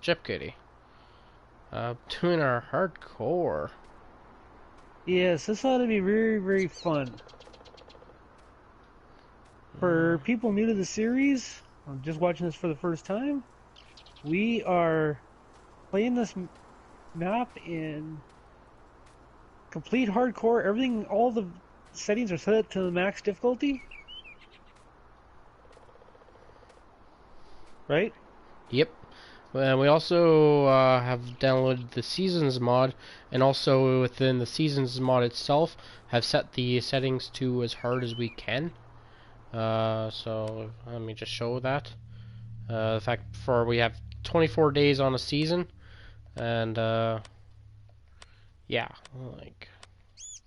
Chip Kitty. Doing our hardcore. Yes, this ought to be very, very fun. For people new to the series, I'm just watching this for the first time, we are playing this map in complete hardcore. Everything, all the settings are set up to the max difficulty. Right? Yep. And we also have downloaded the Seasons mod, and also within the Seasons mod itself, have set the settings to as hard as we can. So let me just show that. The fact for we have 24 days on a season, and yeah, like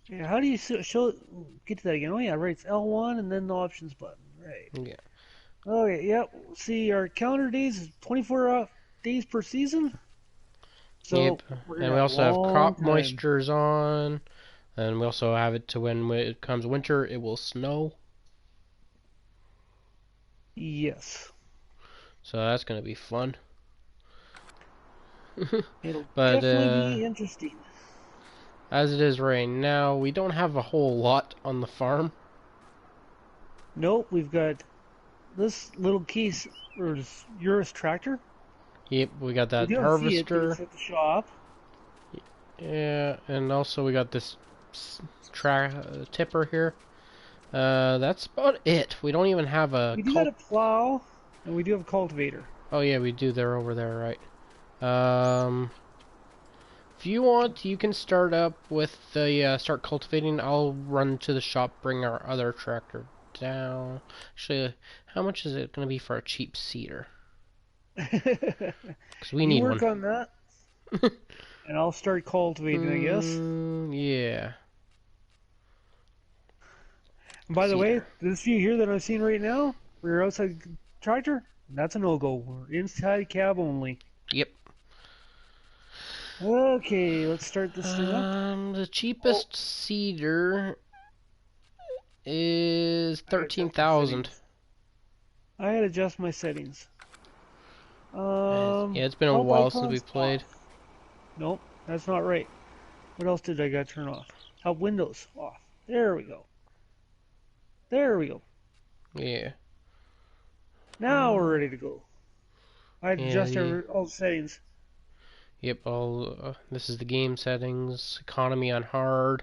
Yeah, how do you show get to that again? Oh yeah, right. It's L1 and then the options button. Right. yeah, Okay, yep. See, our calendar days is 24 days per season. So yep. we're And gonna we have a also have long crop time. moistures on, and we also have it to when it comes winter, it will snow. Yes. So that's gonna be fun. It'll But definitely be interesting. as it is right now, we don't have a whole lot on the farm. Nope, we've got this little case or this Urus tractor. Yep, we got We that don't see it, but harvester. it's at the shop. Yeah, and also we got this tipper here. That's about it. We don't even have a We do got cult. a plow, and we do have a cultivator. Oh yeah, we do. They're over there, right? Um, if you want, you can start up with the start cultivating. I'll run to the shop, bring our other tractor down. Actually, how much is it going to be for a cheap seeder? Because we You need work one. on that, and I'll start cultivating, I guess. Yeah, And by the way, seeder. this view here that I'm seeing right now, we're outside the tractor. That's a no-go. We're inside cab only. Yep. Okay, let's start this thing up. The Oh, cheapest seeder is I gotta adjust my 13,000. settings. I gotta adjust my settings. Yeah, it's been a Help while since we icons played. off. Nope, that's not right. What else did I gotta turn off? Help windows off. There we go. There we go. Yeah. Now we're Uh, ready to go. I yeah. adjust all the settings. Yep. All. This is the game settings. Economy on hard.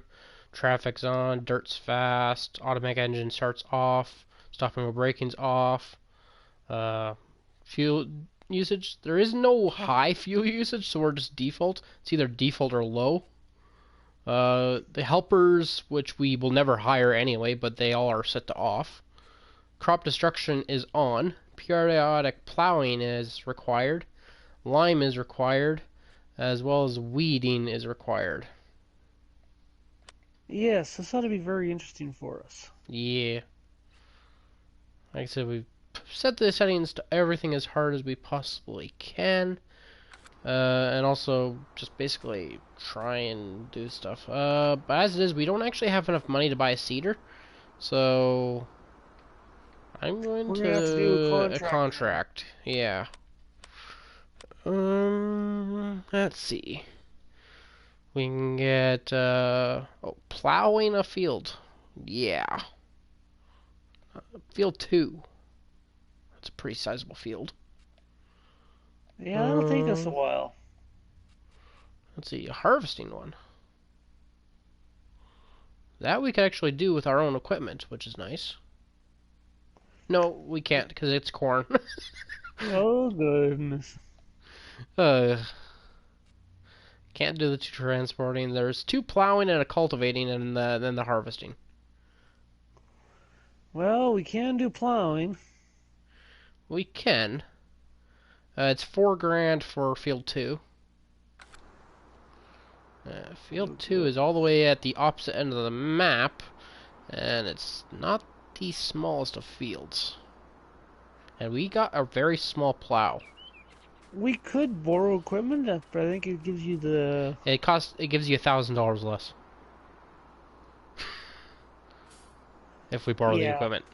Traffic's on. Dirt's fast. Automatic engine starts off. Stopping or braking's off. Uh, fuel usage. There is no high fuel usage, so we're just default. It's either default or low. The helpers, which we will never hire anyway, but they all are set to off. Crop destruction is on. Periodic plowing is required. Lime is required, as well as weeding is required. Yes, this ought to be very interesting for us. Yeah. Like I said, we've set the settings to everything as hard as we possibly can. And also just basically try and do stuff. But as it is, we don't actually have enough money to buy a seeder. So I'm going We're gonna have to do a to a contract then. contract. Yeah. Let's see. We can get plowing a field. Yeah. Field 2. That's a pretty sizable field. Yeah, that'll take us a Um, while. let's see, a harvesting one. That we could actually do with our own equipment, which is nice. No, we can't because it's corn. Oh goodness. uh, can't do the two transporting. There's two plowing and a cultivating, and then the harvesting. Well, we can do plowing. We can. It's 4 grand for field 2. Field Oh 2 good. is all the way at the opposite end of the map, and it's not the smallest of fields. And we got a very small plow. We could borrow equipment, but I think it gives you the. It gives you $1,000 less if we borrow the Yeah, equipment.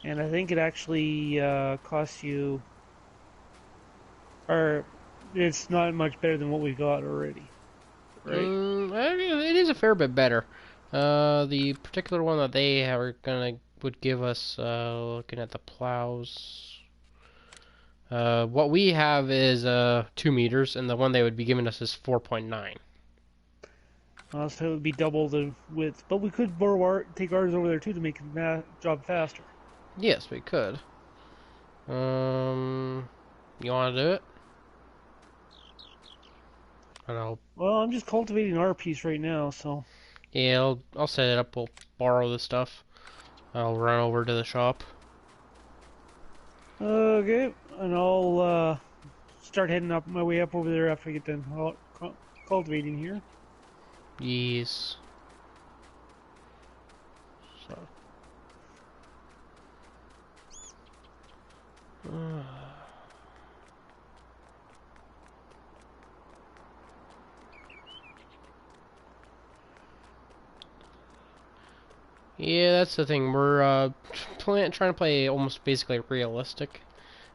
and I think it actually costs you. Or it's not much better than what we got already, right? It is a fair bit better. The particular one that they are gonna would give us, looking at the plows. What we have is 2 meters, and the one they would be giving us is 4.9. So it would be double the width, but we could take ours over there too to make the job faster. Yes, we could. You want to do it? I know. Well, I'm just cultivating our piece right now, so Yeah, I'll set it up. We'll borrow the stuff. I'll run over to the shop. okay, and I'll start heading up my way up over there after I get done cultivating here. Yes. So. Yeah, that's the thing. We're trying to play almost basically realistic,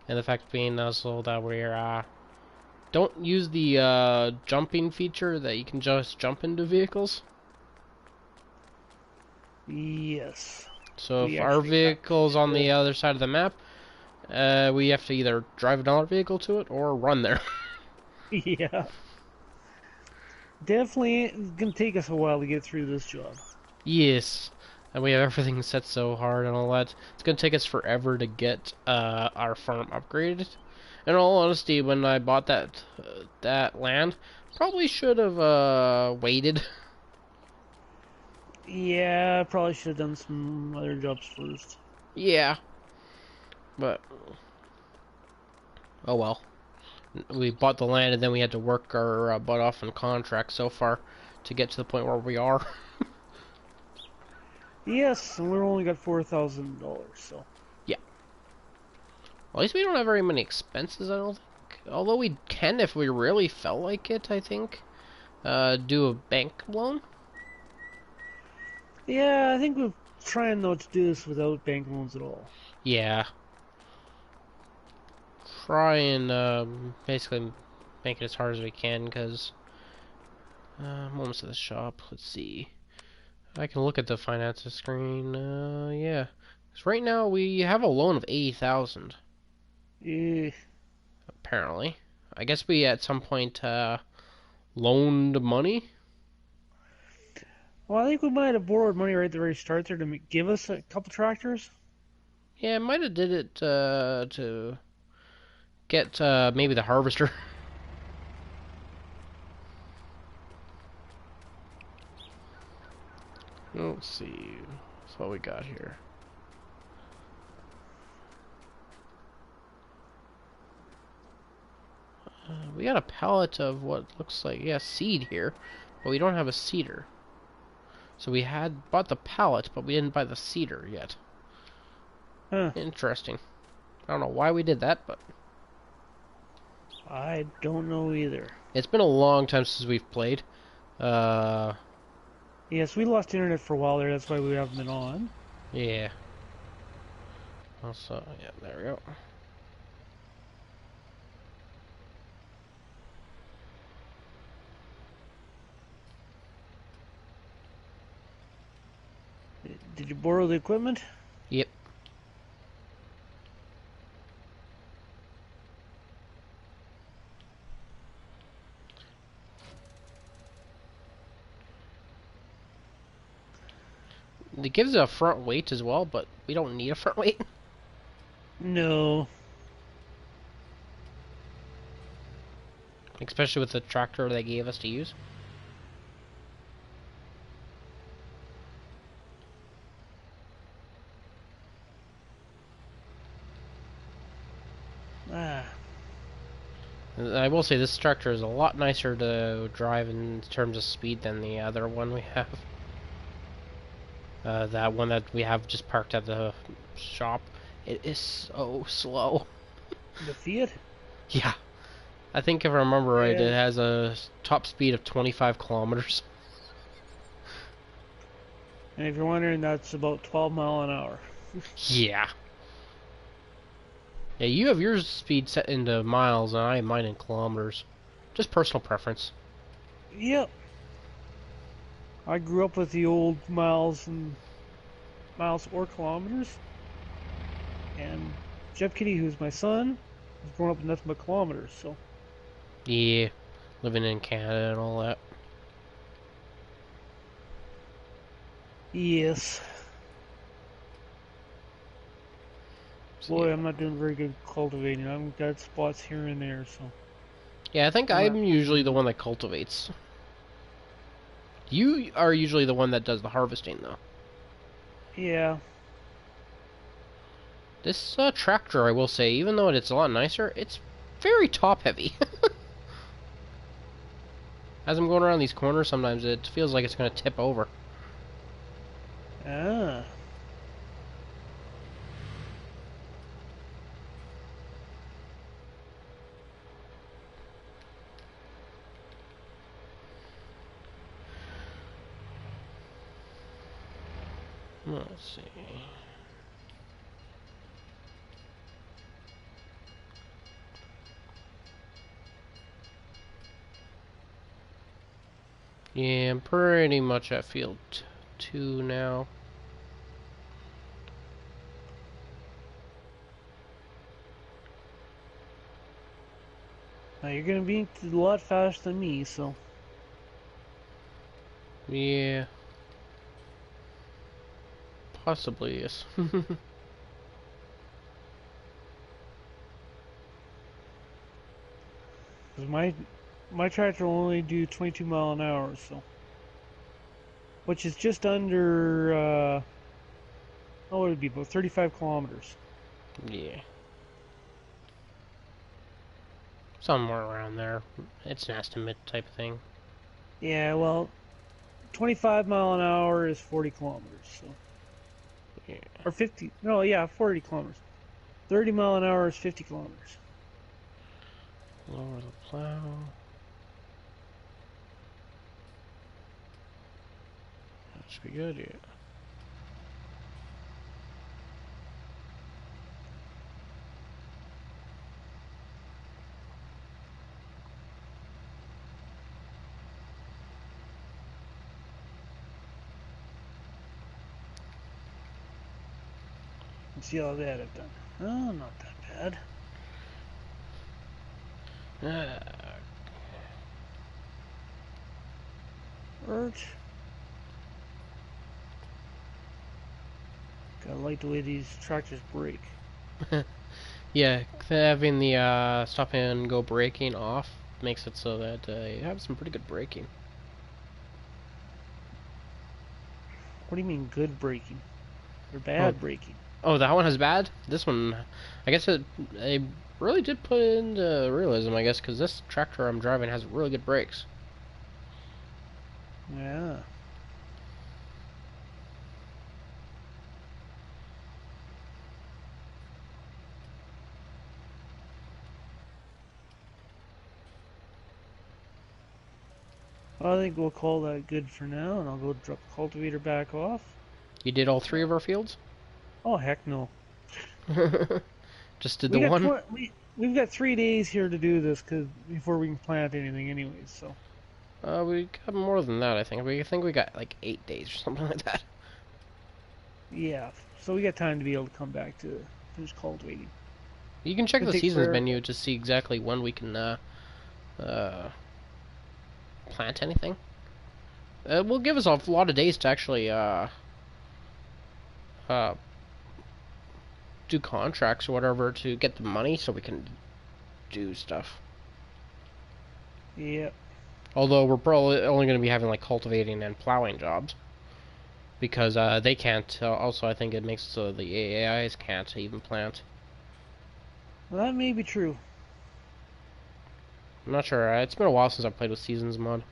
and the fact being also that we're don't use the jumping feature that you can just jump into vehicles. Yes, So we if our actually have vehicle's on to. the other side of the map, we have to either drive another vehicle to it or run there. Yeah, definitely it's gonna take us a while to get through this job. Yes, and we have everything set so hard and all that. It's gonna take us forever to get our farm upgraded. In all honesty, when I bought that land, probably should have waited. Yeah, I probably should have done some other jobs first. Yeah, but oh well. We bought the land and then we had to work our butt off on contracts so far to get to the point where we are. Yes, and we've only got $4,000, so. Yeah. Well, at least we don't have very many expenses, I don't think. Although we can if we really felt like it, I think. Do a bank loan? Yeah, I think we're trying though to do this without bank loans at all. Yeah. Try and basically make it as hard as we can, because I'm almost at the shop. Let's see. I can look at the finances screen. Yeah. 'Cause right now we have a loan of 80,000, Eh, apparently. I guess we at some point loaned money. well, I think we might have borrowed money right at the very start there to give us a couple tractors. Yeah, might have did it to get maybe the harvester. Let's see. That's what we got here. We got a pallet of what looks like, yeah, seed here, but we don't have a seeder. So we had bought the pallet, but we didn't buy the seeder yet. Huh, Interesting. I don't know why we did that, but I don't know either. it's been a long time since we've played. Uh, Yes, we lost internet for a while there, that's why we haven't been on. yeah. Also, yeah, there we go. Did you borrow the equipment? Yep. It gives a front weight as well, but we don't need a front weight. No. Especially with the tractor they gave us to use. Ah, I will say this tractor is a lot nicer to drive in terms of speed than the other one we have. That one that we have just parked at the shop. It is so slow. the Fiat? Yeah, I think if I remember right, it Yeah. has a top speed of 25 kilometers. And if you're wondering, that's about 12 mile an hour. Yeah. Yeah, you have your speed set into miles, and I have mine in kilometers. Just personal preference. Yep. I grew up with the old miles and miles or kilometers, and Jeff Kitty, who's my son, was growing up with nothing but kilometers. So Yeah, living in Canada and all that. yes, So, boy, yeah. I'm not doing very good cultivating. I've got spots here and there, so Yeah, I think I'm not. I'm usually the one that cultivates. You are usually the one that does the harvesting, though. Yeah. This tractor, I will say, even though it's a lot nicer, it's very top heavy. As I'm going around these corners, sometimes it feels like it's going to tip over. Ah. Let's see. Yeah, I'm pretty much at field 2 now. Now you're gonna be a lot faster than me, so Yeah, possibly, yes. 'cause my tractor will only do 22 mile an hour, so which is just under oh, what would it be about 35 kilometers. Yeah, somewhere around there. It's an estimate type of thing. Yeah, well, 25 mile an hour is 40 kilometers, so Yeah, or 50. No, yeah, 40 kilometers. 30 mile an hour is 50 kilometers. lower the plow. That should be good, yeah. Let's see all that I've done. Oh, not that bad. Uh, Ert. Gotta like the way these tractors brake. yeah, having the stop and go braking off makes it so that you have some pretty good braking. What do you mean good braking? Or Oh, bad braking? oh, that one has bad. This one, I guess they really did put into realism, I guess, because this tractor I'm driving has really good brakes. Yeah. Well, I think we'll call that good for now, and I'll go drop the cultivator back off. You did all 3 of our fields? Oh heck no! Just did the We got one? 20, we've got 3 days here to do this, cause before we can plant anything, anyways. So We got more than that, I think. We think we got like 8 days or something like that. yeah, so we got time to be able to come back to finish cultivating. You can check Gonna the take seasons forever. menu to see exactly when we can uh, plant anything. It will give us a lot of days to actually uh, do contracts or whatever to get the money so we can do stuff. Yeah. Although we're probably only going to be having like cultivating and plowing jobs because they can't. Also, I think it makes so the AIs can't even plant. Well, that may be true. I'm not sure. It's been a while since I played with Seasons mod.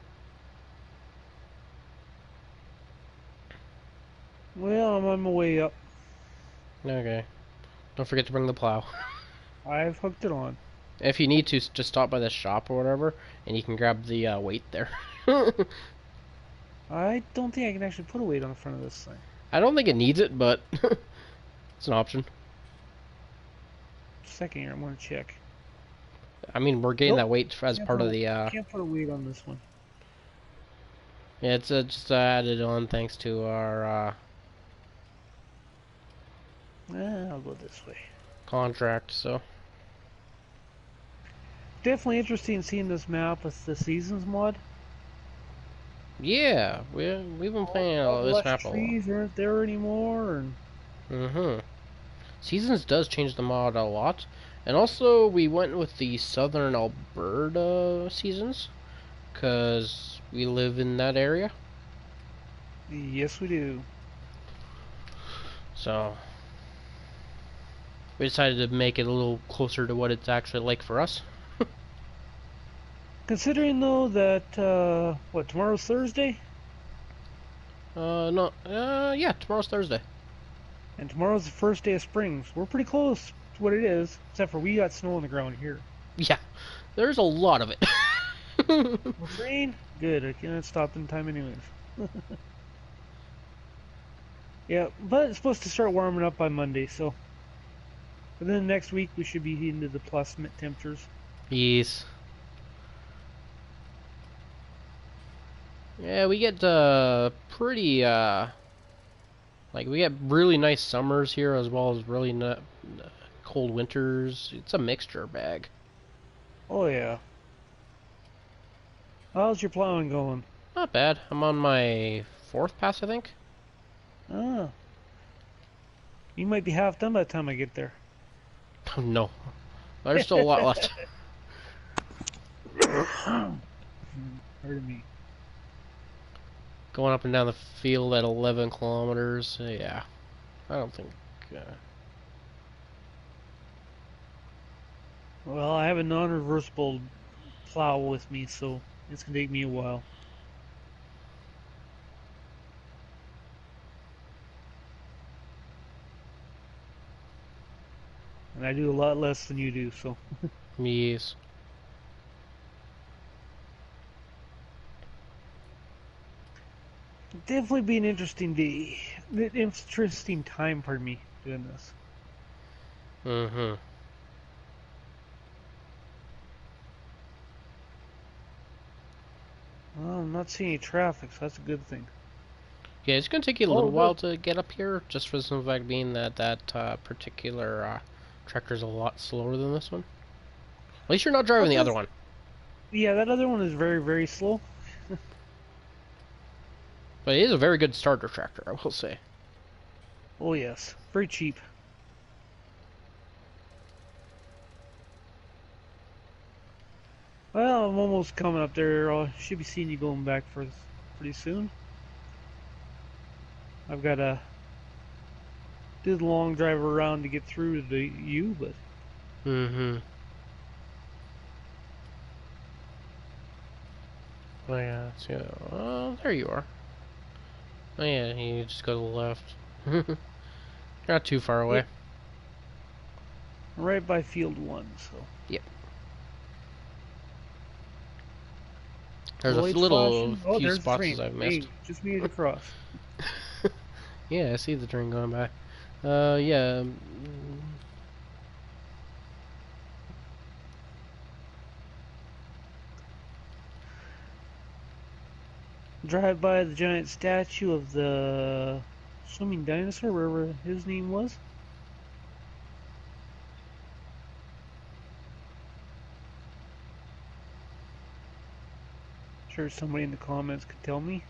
Well, I'm on my way up. Okay. Don't forget to bring the plow. I've hooked it on. If you need to, just stop by the shop or whatever, and you can grab the weight there. I don't think I can actually put a weight on the front of this thing. I don't think it needs it, but it's an option. second here. I'm gonna check. I mean, we're getting Nope. that weight as Can't part put of a, the, can't put a weight on this one. yeah, it's just added on thanks to our I'll go this way. contract, so. Definitely interesting seeing this map with the seasons mod. Yeah, we've been playing All the this lush map a lot. trees aren't there anymore, and Mm-hmm. Seasons does change the mod a lot. And also, we went with the Southern Alberta seasons, because we live in that area. yes, we do. So, we decided to make it a little closer to what it's actually like for us. Considering though that what tomorrow's Thursday, No, yeah, tomorrow's Thursday. and tomorrow's the first day of spring, so we're pretty close to what it is. Except for we got snow on the ground here. Yeah, there's a lot of it. With rain, good. I can't stop in time anyways. Yeah, but it's supposed to start warming up by Monday, so within the next week we should be into the plus temperatures. Yes. Yeah, we get pretty like we get really nice summers here as well as really cold winters. It's a mixture bag. Oh yeah. How's your plowing going? Not bad. I'm on my fourth pass, I think. Ah, you might be half done by the time I get there. Oh, no, there's still a lot left. Pardon me. Going up and down the field at 11 kilometers. Yeah, I don't think. Well, I have a non-reversible plow with me, so it's gonna take me a while. And I do a lot less than you do, so. Yes. Definitely be an interesting day. Interesting time, pardon me, doing this. Mm-hmm. Well, I'm not seeing any traffic, so that's a good thing. Yeah, it's gonna take you a Oh, little while look. to get up here, just for the simple fact being that particular tractor's a lot slower than this one. At least you're not driving What the other does? one. Yeah, that other one is very, very slow. But it is a very good starter tractor, I will say. Oh yes, very cheap. Well, I'm almost coming up there. I should be seeing you going back for pretty soon. I've got to do the long drive around to get through to you, but Mm-hmm. Oh yeah, so, oh, there you are. Oh yeah, you just go to the left. You're not too far away. yep, right by field one. So Yep. the There's a light's little flashing. Oh, few there's the spots train. as I've missed. Hey, just made it across. Yeah, I see the train going by. Yeah. Drive by the giant statue of the swimming dinosaur, wherever his name was. Sure, somebody in the comments could tell me.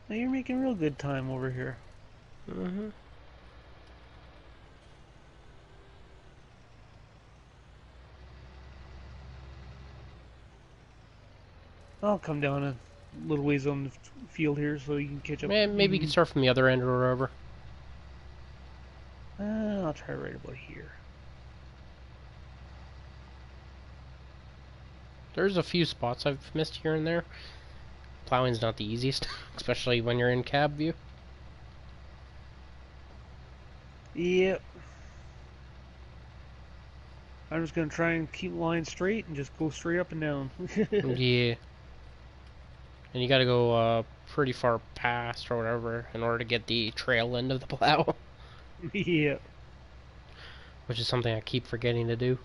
Now you're making real good time over here. Mm-hmm. I'll come down a little ways on the field here so you can catch up. Maybe you can start from the other end or wherever. I'll try right about here. There's a few spots I've missed here and there. Plowing's not the easiest, especially when you're in cab view. Yep. I'm just gonna try and keep the line straight and just go straight up and down. Yeah. And you gotta go pretty far past or whatever in order to get the trail end of the plow, Yeah. which is something I keep forgetting to do.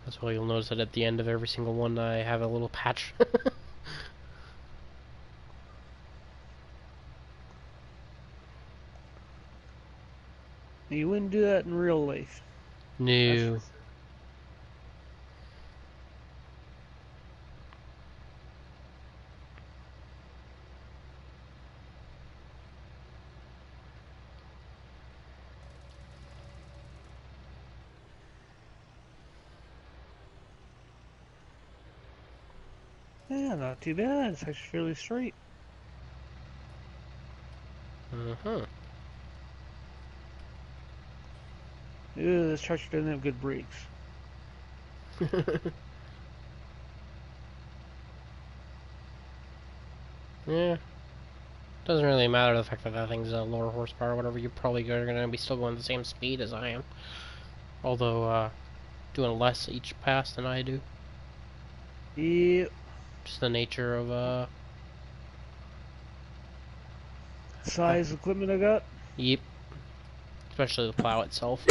That's why you'll notice that at the end of every single one I have a little patch. You wouldn't do that in real life. That's for No. sure. Yeah, not too bad. It's actually fairly straight. Uh-huh. Ew, this tractor doesn't have good brakes. Yeah. Doesn't really matter the fact that that thing's a lower horsepower or whatever. You're probably going to be still going the same speed as I am. Although, doing less each pass than I do. Yep. Just the nature of, Size equipment I got. yep. Especially the plow itself.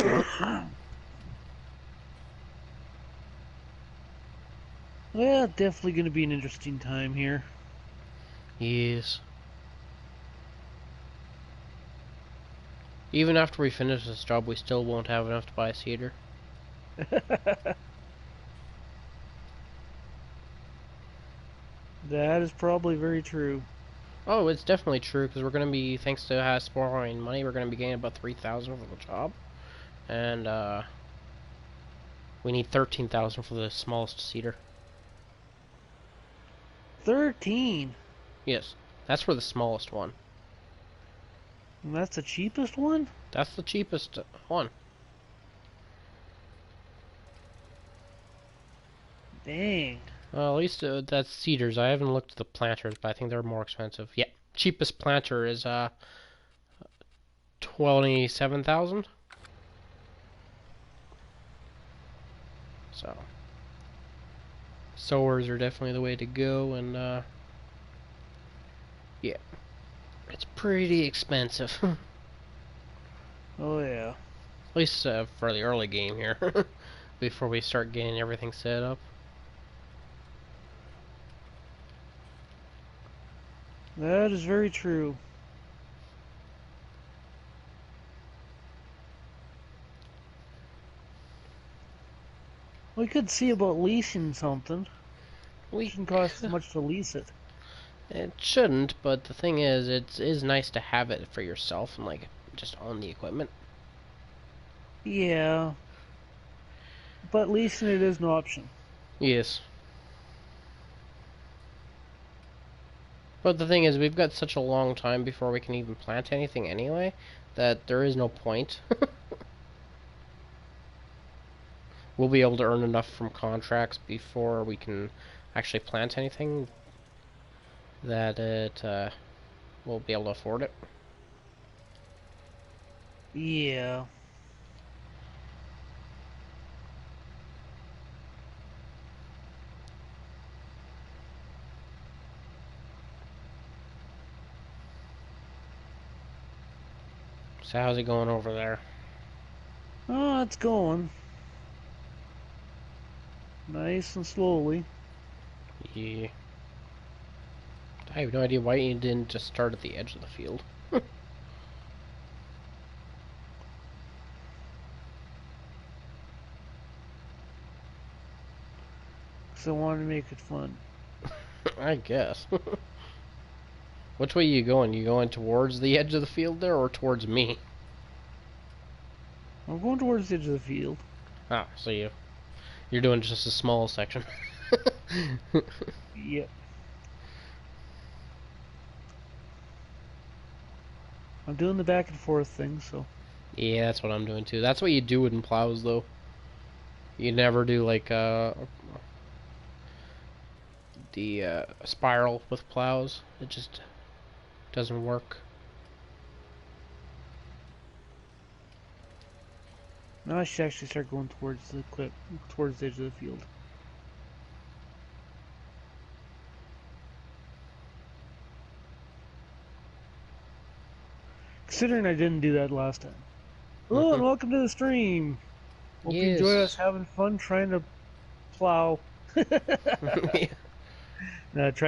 Well, definitely going to be an interesting time here. Yes. Even after we finish this job, we still won't have enough to buy a seeder. That is probably very true. Oh, it's definitely true, because we're going to be, thanks to us borrowing money, we're going to be getting about 3,000 for the job. And, we need 13,000 for the smallest seeder. 13. Yes, that's for the smallest one. And that's the cheapest one? That's the cheapest one. Dang. At least that's cedars. I haven't looked at the planters, but I think they're more expensive. Yeah, cheapest planter is 27,000. So sowers are definitely the way to go, and yeah, it's pretty expensive. At Oh, yeah. least for the early game here, before we start getting everything set up. That is very true. We could see about leasing something. We Shouldn't cost as much to lease it. It shouldn't, but the thing is, it is nice to have it for yourself and like just own the equipment. Yeah, but leasing it is an option. Yes. But the thing is, we've got such a long time before we can even plant anything anyway, that there is no point. We'll be able to earn enough from contracts before we can actually plant anything that we'll be able to afford it. Yeah. So how's it going over there? Oh, it's going. Nice and slowly. Yeah. I have no idea why you didn't just start at the edge of the field. Because I wanted to make it fun. I guess. Which way you going? You going towards the edge of the field there, or towards me? I'm going towards the edge of the field. Ah, so you're doing just a small section. Yep. I'm doing the back and forth thing, so. Yeah, that's what I'm doing too. That's what you do in plows, though. You never do like the spiral with plows. It just doesn't work. Now I should actually start going towards the edge of the field. Considering I didn't do that last time. Hello and welcome to the stream. Hope you enjoy us Yes. having fun trying to plow. Trying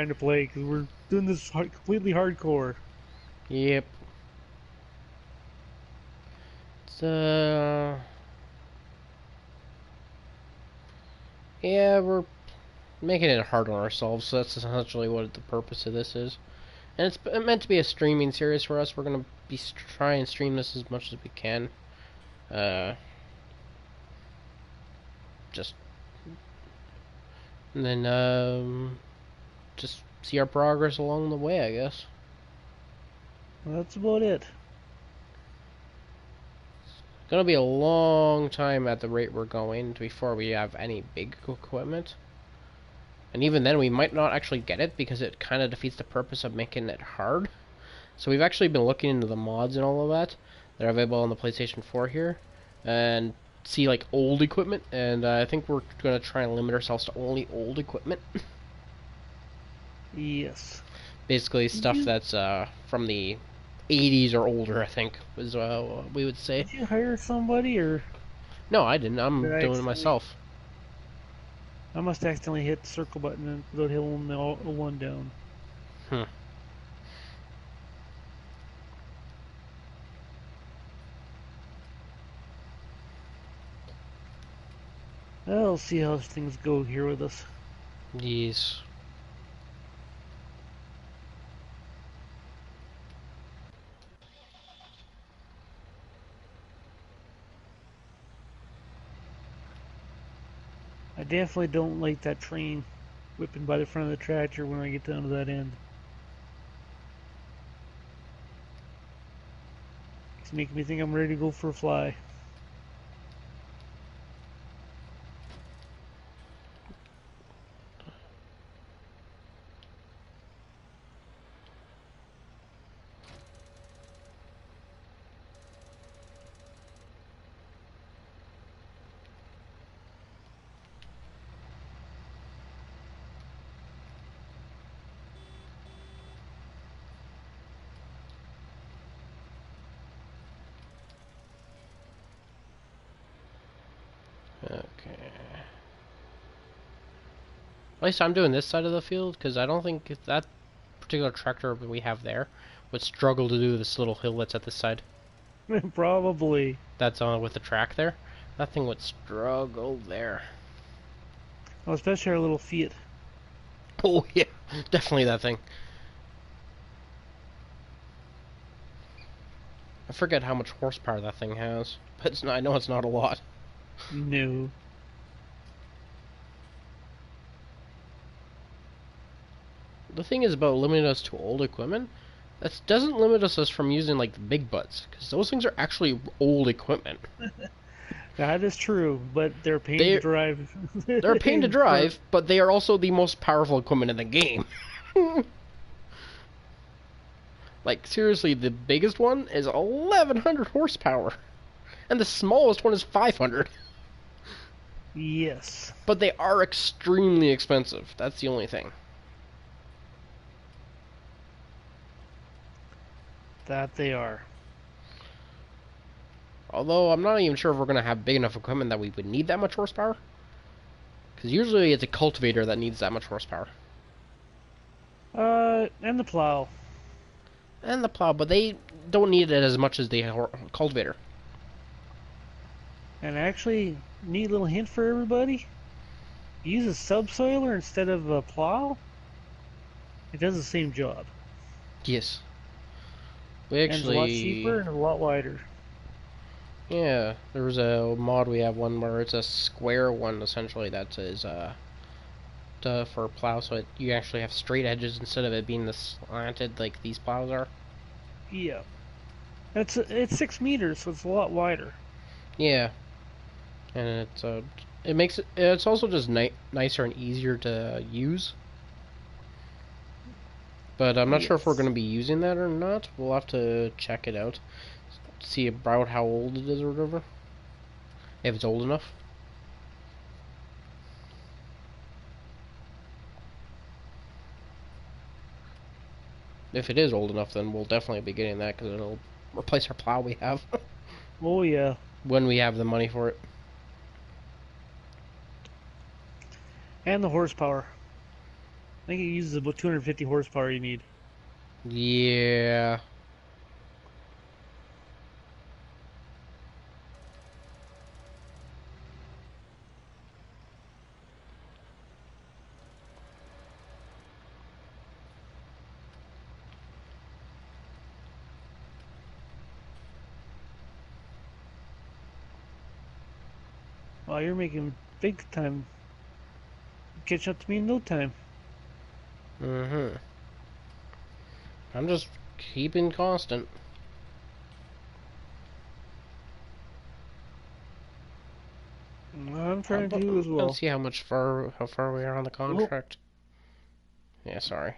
to play because we're doing this completely hardcore. Yep. So, yeah, we're making it hard on ourselves, so that's essentially what the purpose of this is. And it's meant to be a streaming series for us. We're gonna be try and stream this as much as we can. Uh, just and then just see our progress along the way, I guess. Well, that's about it. It's gonna be a long time at the rate we're going before we have any big equipment. And even then, we might not actually get it because it kind of defeats the purpose of making it hard. So we've actually been looking into the mods and all of that are available on the PlayStation 4 here, and see like old equipment. And I think we're gonna try and limit ourselves to only old equipment. Yes. Basically, Did stuff you that's from the 80s or older. I think is what we would say. did you hire somebody or No, I didn't. did I'm I doing it accidentally? myself. I must accidentally hit the circle button without holding the one down. Hmm. I'll see how things go here with us. Yes. I definitely don't like that train whipping by the front of the tractor when I get down to that end. It's making me think I'm ready to go for a fly. Okay. At least I'm doing this side of the field because I don't think that particular tractor we have there would struggle to do this little hill that's at this side. Probably. That's on with the track there. That thing would struggle there. Well, especially our little Fiat. Oh yeah, definitely that thing. I forget how much horsepower that thing has, but it's not, I know it's not a lot. No. The thing is about limiting us to old equipment. That doesn't limit us from using like the big butts, because those things are actually old equipment. That is true, but they're a pain to They drive. they're a pain to drive, but they are also the most powerful equipment in the game. Like seriously, the biggest one is 1100 horsepower, and the smallest one is 500. Yes. But they are extremely expensive. That's the only thing. That they are. Although I'm not even sure if we're gonna have big enough equipment that we would need that much horsepower. Because usually it's a cultivator that needs that much horsepower. And the plow. And the plow, but they don't need it as much as the cultivator. And actually, neat little hint for everybody. Use a subsoiler instead of a plow. It does the same job. Yes. We And it's a lot actually... cheaper and a lot wider. Yeah, there was a mod we have one where it's a square one, essentially, that is, for a plow, so you actually have straight edges instead of it being the slanted like these plows are. Yeah. It's 6 meters, so it's a lot wider. Yeah, and it makes it's also just nicer and easier to use. But I'm not sure if we're going Yes. to be using that or not. We'll have to check it out, see about how old it is or whatever, if it's old enough. If it is old enough, then we'll definitely be getting that because it'll replace our plow we have Oh yeah, when we have the money for it. and the horsepower. I think it uses about 250 horsepower you need. Yeah. Wow, you're making big time. Catch up to me in no time. Mm-hmm. I'm just keeping constant. I'm trying to as Let's well. see how far we are on the Oh, contract. Yeah, sorry.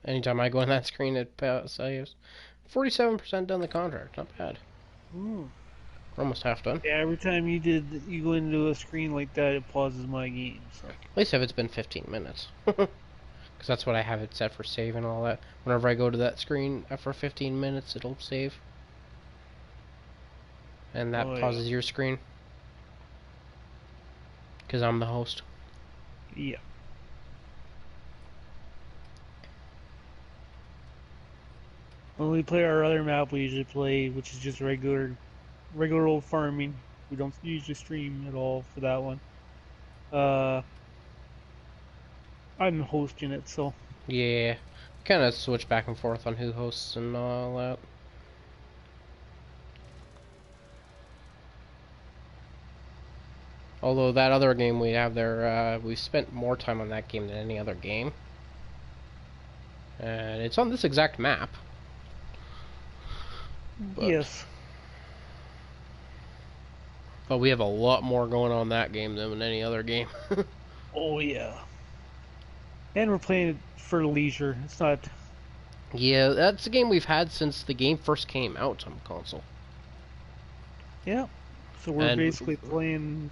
Anytime I go on that screen, it says 47% done the contract. Not bad. mm. We're almost half done. Yeah, every time you go into a screen like that, it pauses my game. So. At least if it's been 15 minutes. Because that's what I have it set for save and all that. Whenever I go to that screen after 15 minutes, it'll save. And that Oh yeah. pauses your screen. Because I'm the host. Yeah. When we play our other map, we usually play, which is just regular old farming. We don't usually stream at all for that one. Uh, I'm hosting it, so Yeah. Kind of switch back and forth on who hosts and all that. Although that other game we have there, we spent more time on that game than any other game. And it's on this exact map. But yes. but we have a lot more going on in that game than in any other game. Oh yeah. And we're playing it for leisure. It's not. Yeah, that's a game we've had since the game first came out on console. Yeah. So we're And basically playing.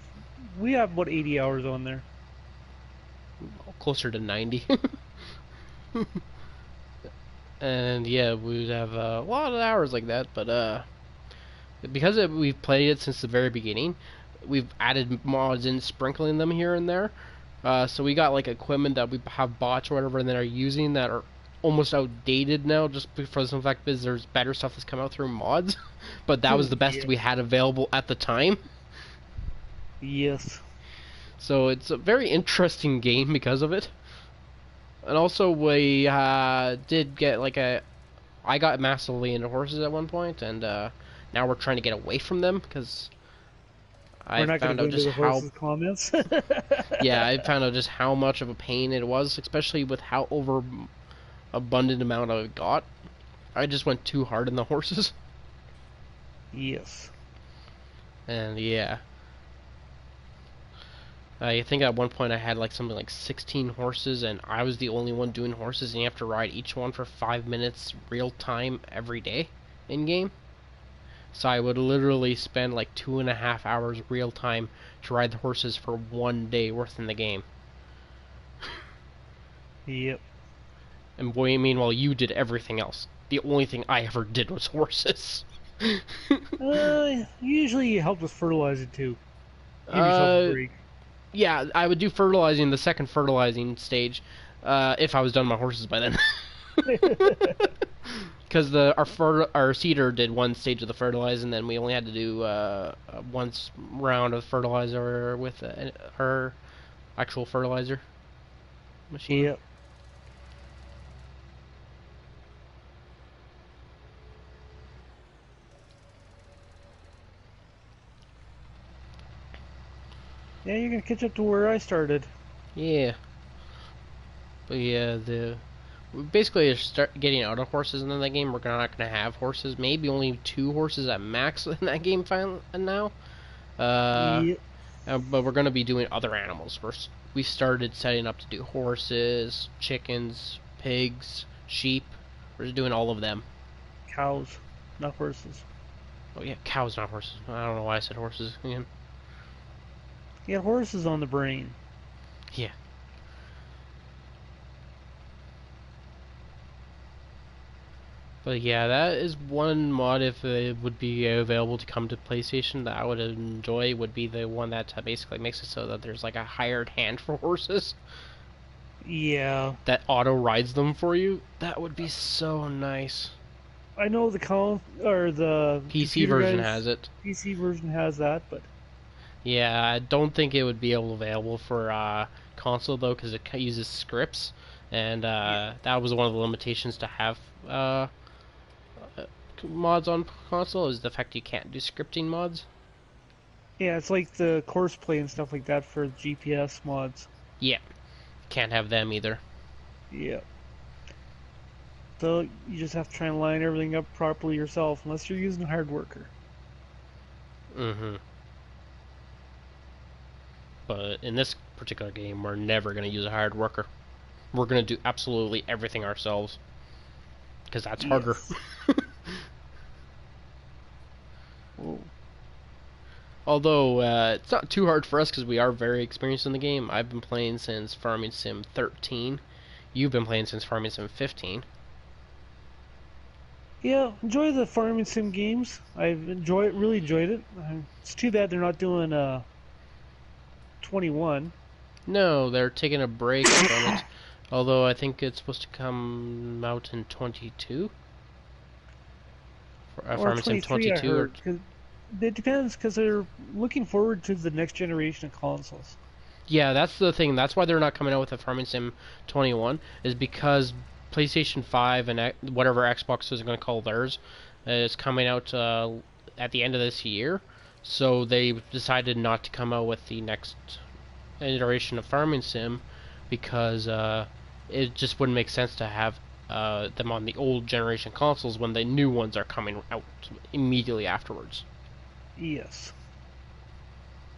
We have about 80 hours on there. closer to 90. And yeah, we have a lot of hours like that, but because we've played it since the very beginning, we've added mods in, sprinkling them here and there. So we got like equipment that we have bought or whatever, and then are using that are almost outdated now, just for the simple fact is there's better stuff that's come out through mods, but that was the best Yeah. we had available at the time. Yes. So it's a very interesting game because of it. And also we did get like a I got massively into horses at one point, and now we're trying to get away from them because We're I not going to found go out into just the how horses comments. yeah, I found out just how much of a pain it was, especially with how over abundant amount I got. I just went too hard on the horses, Yes. and yeah, I think at one point I had like something like 16 horses, and I was the only one doing horses, and you have to ride each one for 5 minutes real time every day in game. So I would literally spend like 2.5 hours real time to ride the horses for one day worth in the game. Yep. And boy, meanwhile, you did everything else. The only thing I ever did was horses. Usually you help with fertilizer too. Give yourself a uh, break. yeah, I would do fertilizing the second fertilizing stage, if I was done my horses by then. Because our seeder did one stage of the fertilizer, and then we only had to do one round of fertilizer with our actual fertilizer machine. Yep. Yeah, you're gonna catch up to where I started. Yeah, but yeah, the we basically start getting out of horses in that game. We're not gonna have horses. Maybe only two horses at max in that game finally now. Uh, Yep. but we're gonna be doing other animals. We started setting up to do horses, chickens, pigs, sheep. We're just doing all of them. Cows, not horses. Oh yeah, cows, not horses. I don't know why I said horses again. You got horses on the brain. Yeah. But yeah, that is one mod if it would be available to come to PlayStation that I would enjoy. Would be the one that basically makes it so that there's like a hired hand for horses Yeah, that auto rides them for you. That would be so nice. I know the PC computer version guys has it. PC version has that, but Yeah, I don't think it would be available for console though, because it uses scripts, and yeah, that was one of the limitations to have uh, mods on console is the fact you can't do scripting mods. yeah, it's like the course play and stuff like that for GPS mods. Yeah, can't have them either. Yeah. So you just have to try and line everything up properly yourself, unless you're using a hard worker. Hmm. But in this particular game, we're never going to use a hired worker. We're going to do absolutely everything ourselves because that's harder. Yes. Whoa. Although it's not too hard for us because we are very experienced in the game. I've been playing since Farming Sim 13. You've been playing since Farming Sim 15. Yeah, enjoy the farming sim games. Really enjoyed it. It's too bad they're not doing 21. No, they're taking a break from it. Although I think it's supposed to come out in 22. Or Farming Sim 23, I 22 or heard. It depends, because they're looking forward to the next generation of consoles. yeah, that's the thing. That's why they're not coming out with a Farming Sim 21 is because PlayStation 5 and whatever Xbox is going to call theirs is coming out at the end of this year. So they decided not to come out with the next iteration of Farming Sim because it just wouldn't make sense to have them on the old generation consoles when the new ones are coming out immediately afterwards. Yes.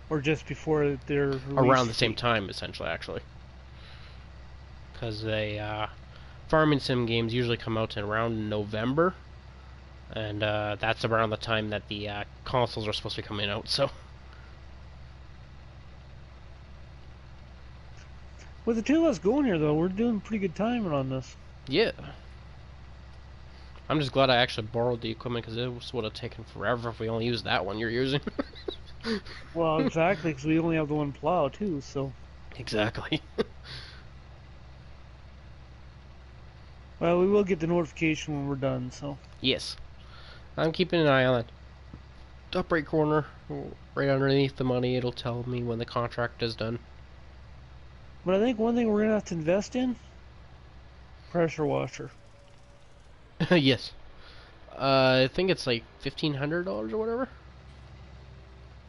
Or just before their Around release the same date. time, essentially, actually. Because they farming sim games usually come out in around November, and that's around the time that the consoles are supposed to be coming out. So With the two of us going here, though, we're doing pretty good timing on this. yeah, I'm just glad I actually borrowed the equipment because it would have taken forever if we only used that one you're using. Well, exactly, because we only have the one plow, too, so. Exactly. Well, we will get the notification when we're done, so. Yes, I'm keeping an eye on that top right corner, right underneath the money. It'll tell me when the contract is done. But I think one thing we're going to have to invest in pressure washer. Yes. I think it's like $1,500 or whatever.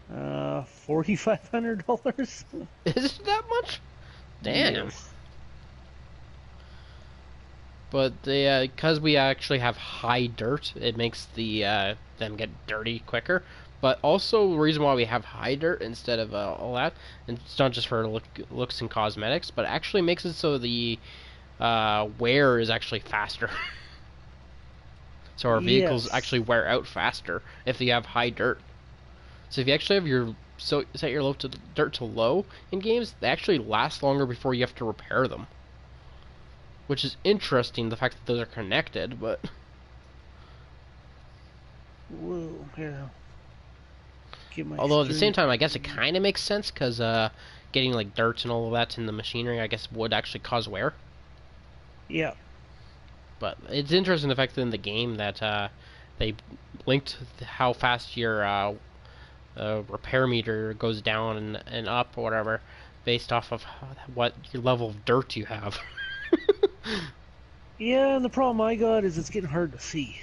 $4,500? Is it that much? Damn. Yes. But they, because we actually have high dirt, it makes them get dirty quicker. But also, the reason why we have high dirt instead of all that, and it's not just for looks and cosmetics, but actually makes it so the wear is actually faster. So our vehicles Yes. actually wear out faster if you have high dirt. So if you actually have your set your dirt to low in games, they actually last longer before you have to repair them. Which is interesting, the fact that those are connected, but Whoa, here. Get my although at the same steering. time, I guess it kind of makes sense because getting like dirt and all of that in the machinery, I guess would actually cause wear. Yeah. But it's interesting the fact that in the game that they linked how fast your repair meter goes down and up or whatever based off of what your level of dirt you have. Yeah, and the problem I got is it's getting hard to see.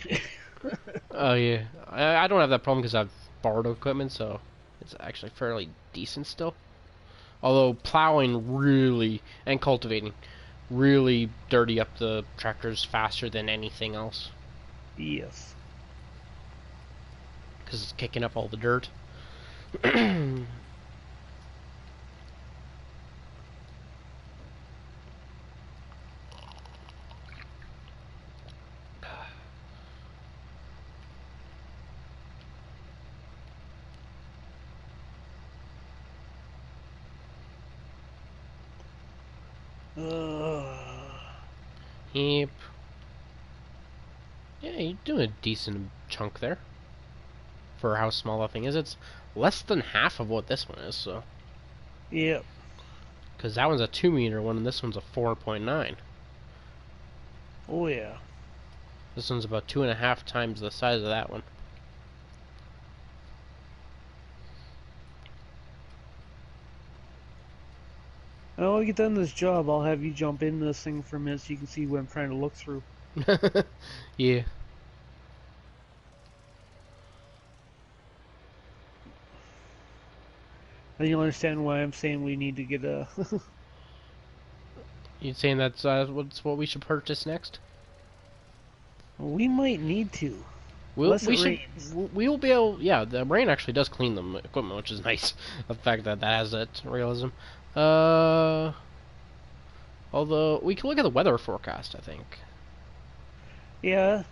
Oh yeah, I don't have that problem because I've borrowed equipment, so it's actually fairly decent still. Although plowing really and cultivating really dirty up the tractors faster than anything else Yes. because it's kicking up all the dirt. Uh, Yep. Yeah, you're doing a decent chunk there for how small that thing is. It's less than half of what this one is, so. Yep. Because that one's a 2 meter one, and this one's a 4.9. Oh yeah. This one's about 2.5 times the size of that one. And when we get done this job, I'll have you jump in this thing for a minute so you can see what I'm trying to look through. Yeah. And you'll understand why I'm saying we need to get a. You saying that's what we should purchase next? We might need to. We'll, Unless it we should. rains. We'll be able. Yeah, the rain actually does clean the equipment, which is nice. The fact that that has that realism. Uh, Although we can look at the weather forecast, I think. Yeah.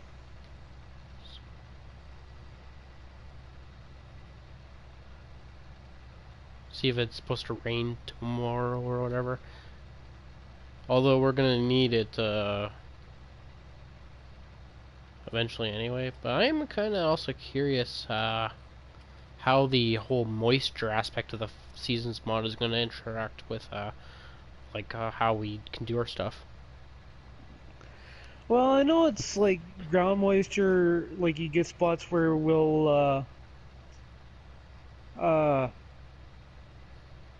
See if it's supposed to rain tomorrow or whatever. Although we're gonna need it eventually anyway. But I'm kind of also curious how the whole moisture aspect of the seasons mod is going to interact with how we can do our stuff. Well, I know it's like ground moisture. Like you get spots where uh,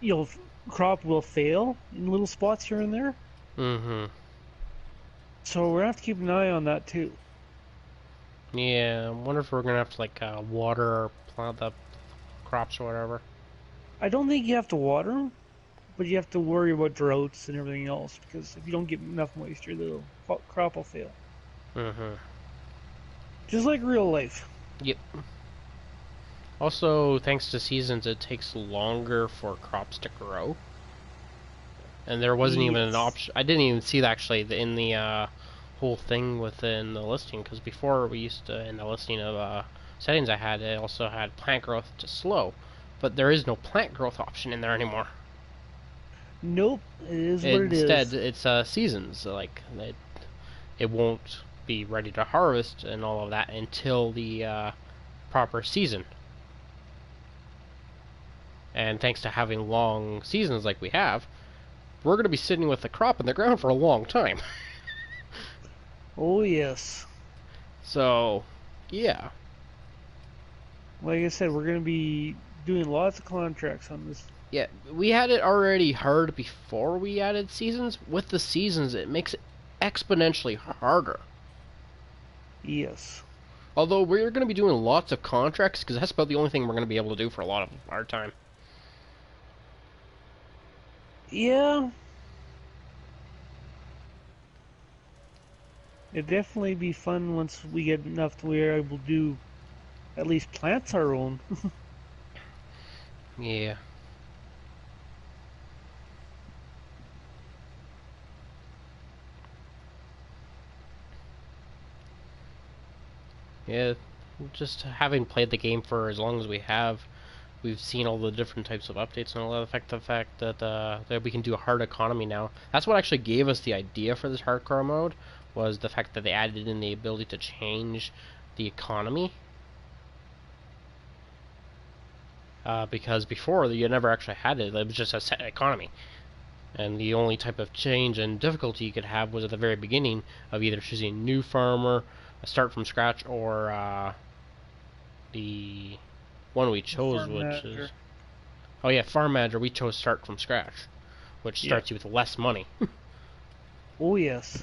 you'll crop will fail in little spots here and there. Mm-hmm. So we're gonna have to keep an eye on that too. Yeah, I wonder if we're gonna have to water or plant the crops or whatever. I don't think you have to water them, but you have to worry about droughts and everything else because if you don't get enough moisture, the crop will fail. Mm-hmm. Just like real life. Yep. Also, thanks to seasons, it takes longer for crops to grow. And there wasn't even an Yes. option. I didn't even see that actually in the whole thing within the listing, because before we used to, in the listing of settings I had, it also had plant growth to slow. But there is no plant growth option in there anymore. Nope. It is what it Instead, is. it's seasons. Like it won't be ready to harvest and all of that until the proper season. And thanks to having long seasons like we have, we're going to be sitting with the crop in the ground for a long time. Oh yes. So, yeah. Like I said, we're gonna be doing lots of contracts on this. Yeah, we had it already hard before we added seasons. With the seasons, it makes it exponentially harder. Yes. Although we're going to be doing lots of contracts, because that's about the only thing we're going to be able to do for a lot of our time. Yeah. It'd definitely be fun once we get enough to where we're able to do at least plants our own. Yeah. Yeah, just having played the game for as long as we have, we've seen all the different types of updates and all that. The fact that we can do a hard economy now. That's what actually gave us the idea for this hardcore mode, was the fact that they added in the ability to change the economy. Because before you never actually had it; it was just a set economy, and the only type of change and difficulty you could have was at the very beginning of either choosing a new farmer, a start from scratch, or the one we chose, Farm which is manager. farm manager. We chose start from scratch, which Yeah. starts you with less money. Oh yes.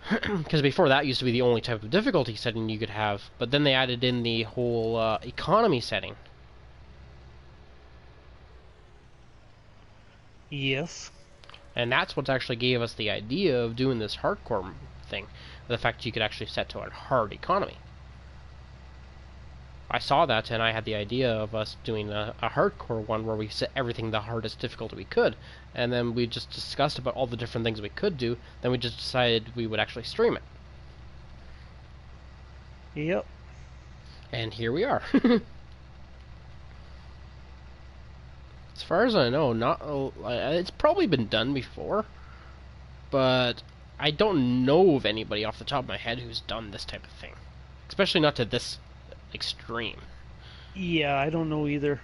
Because before that used to be the only type of difficulty setting you could have, but then they added in the whole economy setting, Yes. and that's what actually gave us the idea of doing this hardcore thing. The fact you could actually set to a hard economy. I saw that and I had the idea of us doing a hardcore one where we set everything the hardest difficulty we could, and then we just discussed about all the different things we could do. Then we just decided we would actually stream it, Yep. and here we are. As far as I know, not it's probably been done before, but I don't know of anybody off the top of my head who's done this type of thing, especially not to this extreme. Yeah, I don't know either.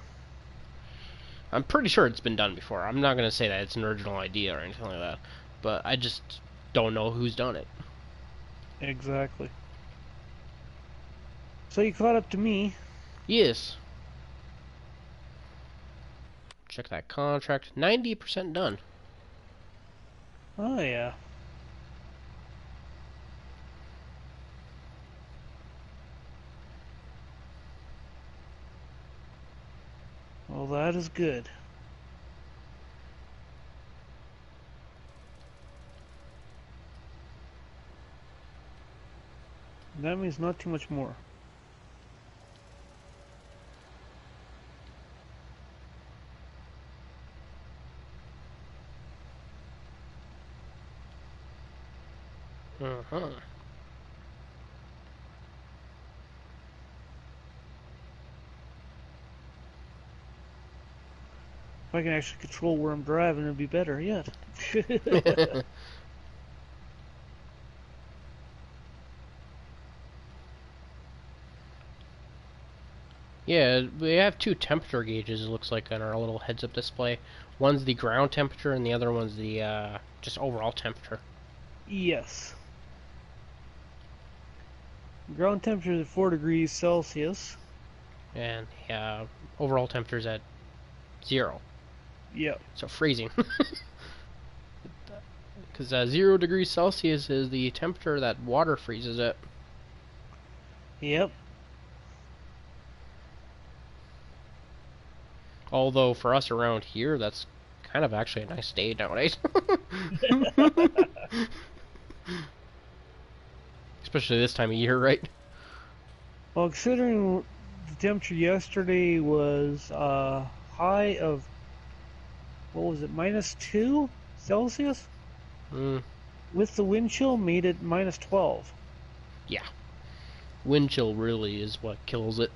I'm pretty sure it's been done before. I'm not gonna say that it's an original idea or anything like that, but I just don't know who's done it. Exactly. So you caught up to me. Yes. Check that contract. 90% done. Oh yeah. Well, that is good. That means not too much more. Uh-huh. If I can actually control where I'm driving, it'd be better yet. Yeah, we have two temperature gauges, it looks like, on our little heads-up display. One's the ground temperature, and the other one's the just overall temperature. Yes. Ground temperature is at 4 degrees Celsius. And overall temperature's at 0. Yep. So freezing. Because 0 degrees Celsius is the temperature that water freezes at. Yep. Although for us around here, that's kind of actually a nice day nowadays. Especially this time of year, right? Well, considering the temperature yesterday was a high of, what was it, -2 Celsius? Mm, With the wind chill, made it -12. yeah. Wind chill really is what kills it.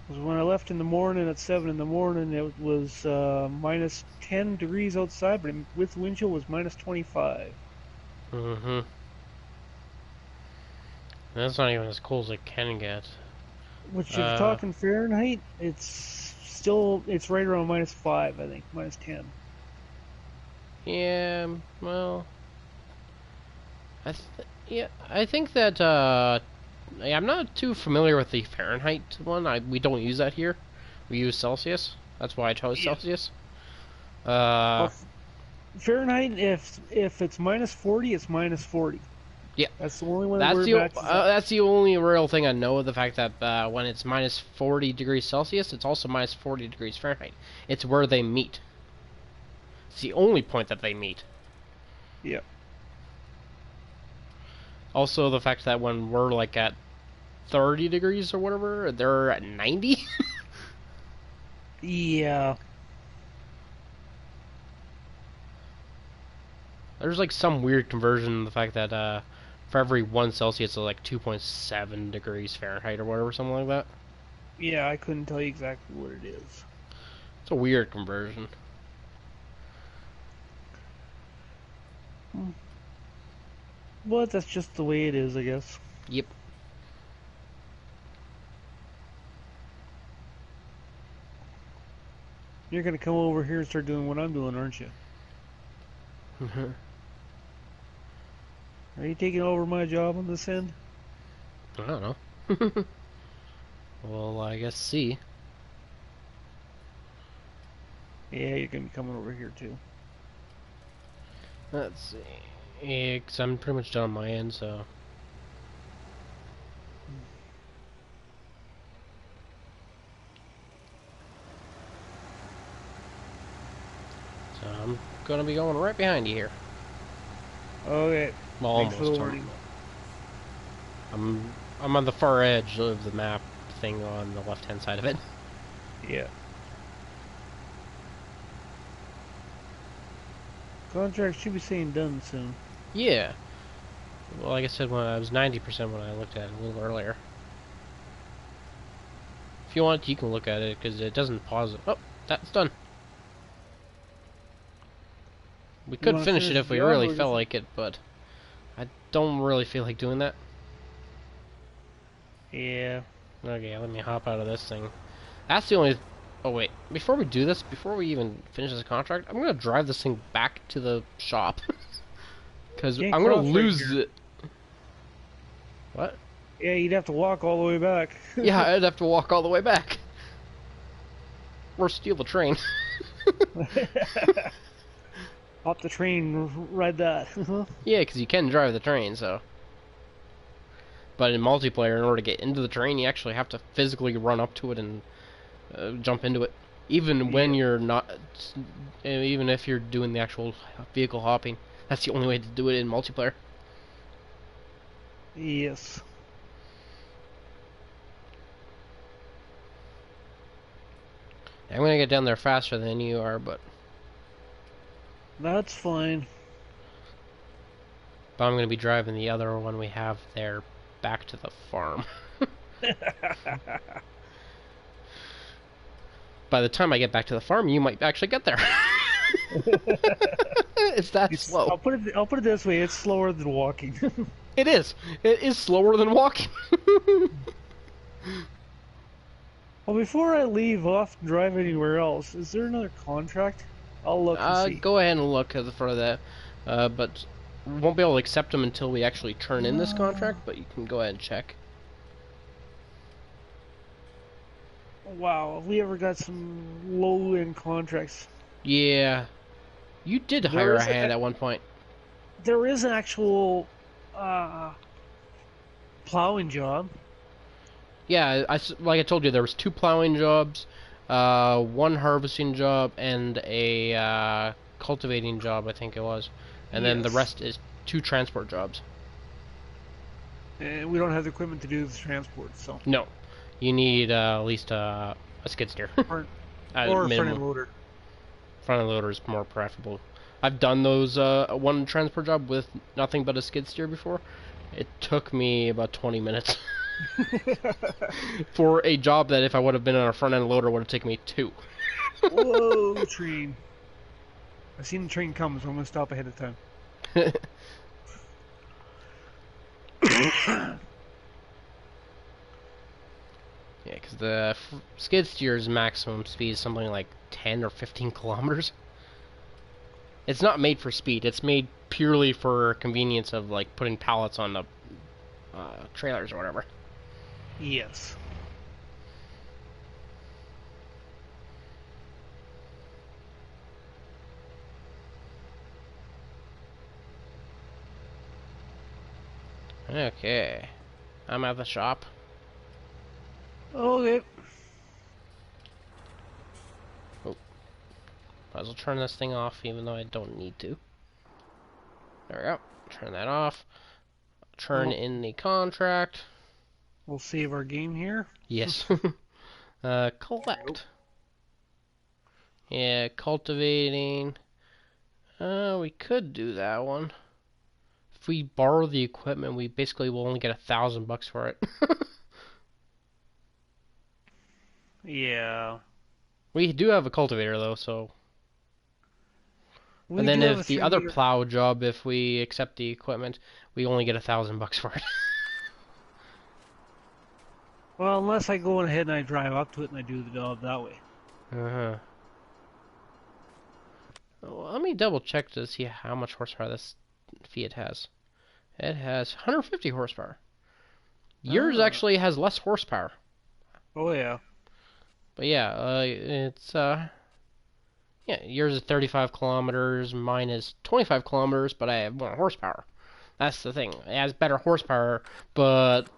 Because when I left in the morning at 7 in the morning, it was -10 degrees outside, but with wind chill was -25. Mm-hmm. That's not even as cold as it can get. Which, if you're Uh, talking Fahrenheit, it's right around -5, I think, -10. yeah, well, yeah, I think that, yeah, I'm not too familiar with the Fahrenheit one. We don't use that here. We use Celsius. That's why I chose Yeah. Celsius. Uh, Well, Fahrenheit, if it's -40, it's -40. yeah, That's the only one where it matches up. that's the only real thing I know of the fact that when it's -40 degrees Celsius, it's also -40 degrees Fahrenheit. It's where they meet. It's the only point that they meet. Yeah. Also, the fact that when we're like at 30 degrees or whatever, they're at 90. Yeah. There's like some weird conversion. The fact that for every 1 Celsius, it's like 2.7 degrees Fahrenheit or whatever, something like that. Yeah, I couldn't tell you exactly what it is. It's a weird conversion. But that's just the way it is, I guess. Yep. You're gonna come over here and start doing what I'm doing, aren't you? Are you taking over my job on this end? I don't know. Well, I guess see. Yeah, you're gonna be coming over here too. Let's see. Yeah, 'cause I'm pretty much done on my end, so. So I'm gonna be going right behind you here. Okay. Well, Thanks for the almost. warning. I'm on the far edge of the map thing on the left-hand side of it. Yeah. Contract should be saying done soon. Yeah. Well, like I said, when I was 90% when I looked at it a little earlier. If you want, you can look at it because it doesn't pause it. Oh, that's done. We You could want to finish it finish if the we job, really or felt just... like it, but I don't really feel like doing that. Yeah. Okay, let me hop out of this thing. That's the only... Oh, wait. Before we do this, before we even finish this contract, I'm going to drive this thing back to the shop. Because Can't I'm going to cross right lose here. it. What? Yeah, you'd have to walk all the way back. Yeah, I'd have to walk all the way back. Or steal the train. Hop the train, ride that. Yeah, because you can drive the train, so... But in multiplayer, in order to get into the train, you actually have to physically run up to it and jump into it. Even when Yeah. you're not... Even if you're doing the actual vehicle hopping. That's the only way to do it in multiplayer. Yes. I'm gonna get down there faster than you are, but That's fine. I'm gonna be driving the other one we have there back to the farm. By the time I get back to the farm, you might actually get there. It's that It's, slow. I'll put it this way, it's slower than walking. It is. It is slower than walking. Well, before I leave off and drive anywhere else, is there another contract? I'll look and see. Go ahead and look for that, but we won't be able to accept them until we actually turn in this contract. But you can go ahead and check. Wow, have we ever got some low-end contracts? Yeah, you did There hire a is hand at one point. there is an actual plowing job. Yeah, like I told you, there was 2 plowing jobs, 1 harvesting job, and a cultivating job, I think it was. And then the Yes. rest is 2 transport jobs. And we don't have the equipment to do the transport, so. No, you need at least a skid steer Front, at or a front end minimum. loader. Front end loader is more preferable. I've done those 1 transport job with nothing but a skid steer before. It took me about 20 minutes for a job that if I would have been on a front end loader would have taken me 2. Whoa, train. I seen the train come, so I'm gonna stop ahead of time. Yeah, because the skid steer's maximum speed is something like 10 or 15 kilometers. It's not made for speed. It's made purely for convenience of like putting pallets on the trailers or whatever. Yes. Okay, I'm at the shop. Okay. Oh, might as well turn this thing off even though I don't need to. There we go. Turn that off. Turn Well, in the contract. we'll save our game here. Yes. Collect. Yeah, cultivating. We could do that one. If we borrow the equipment, we basically will only get $1,000 for it. Yeah. We do have a cultivator though, so. And We then do have a if the other 3 meter. plow job, if we accept the equipment, we only get $1,000 for it. Well, unless I go ahead and I drive up to it and I do the job that way. Uh-huh. Well, let me double check to see how much horsepower this Fiat has. It has 150 horsepower. Yours Ah. actually has less horsepower. Oh yeah. But yeah, it's yeah, yours is 35 kilometers, mine is 25 kilometers, but I have more horsepower. That's the thing. It has better horsepower, but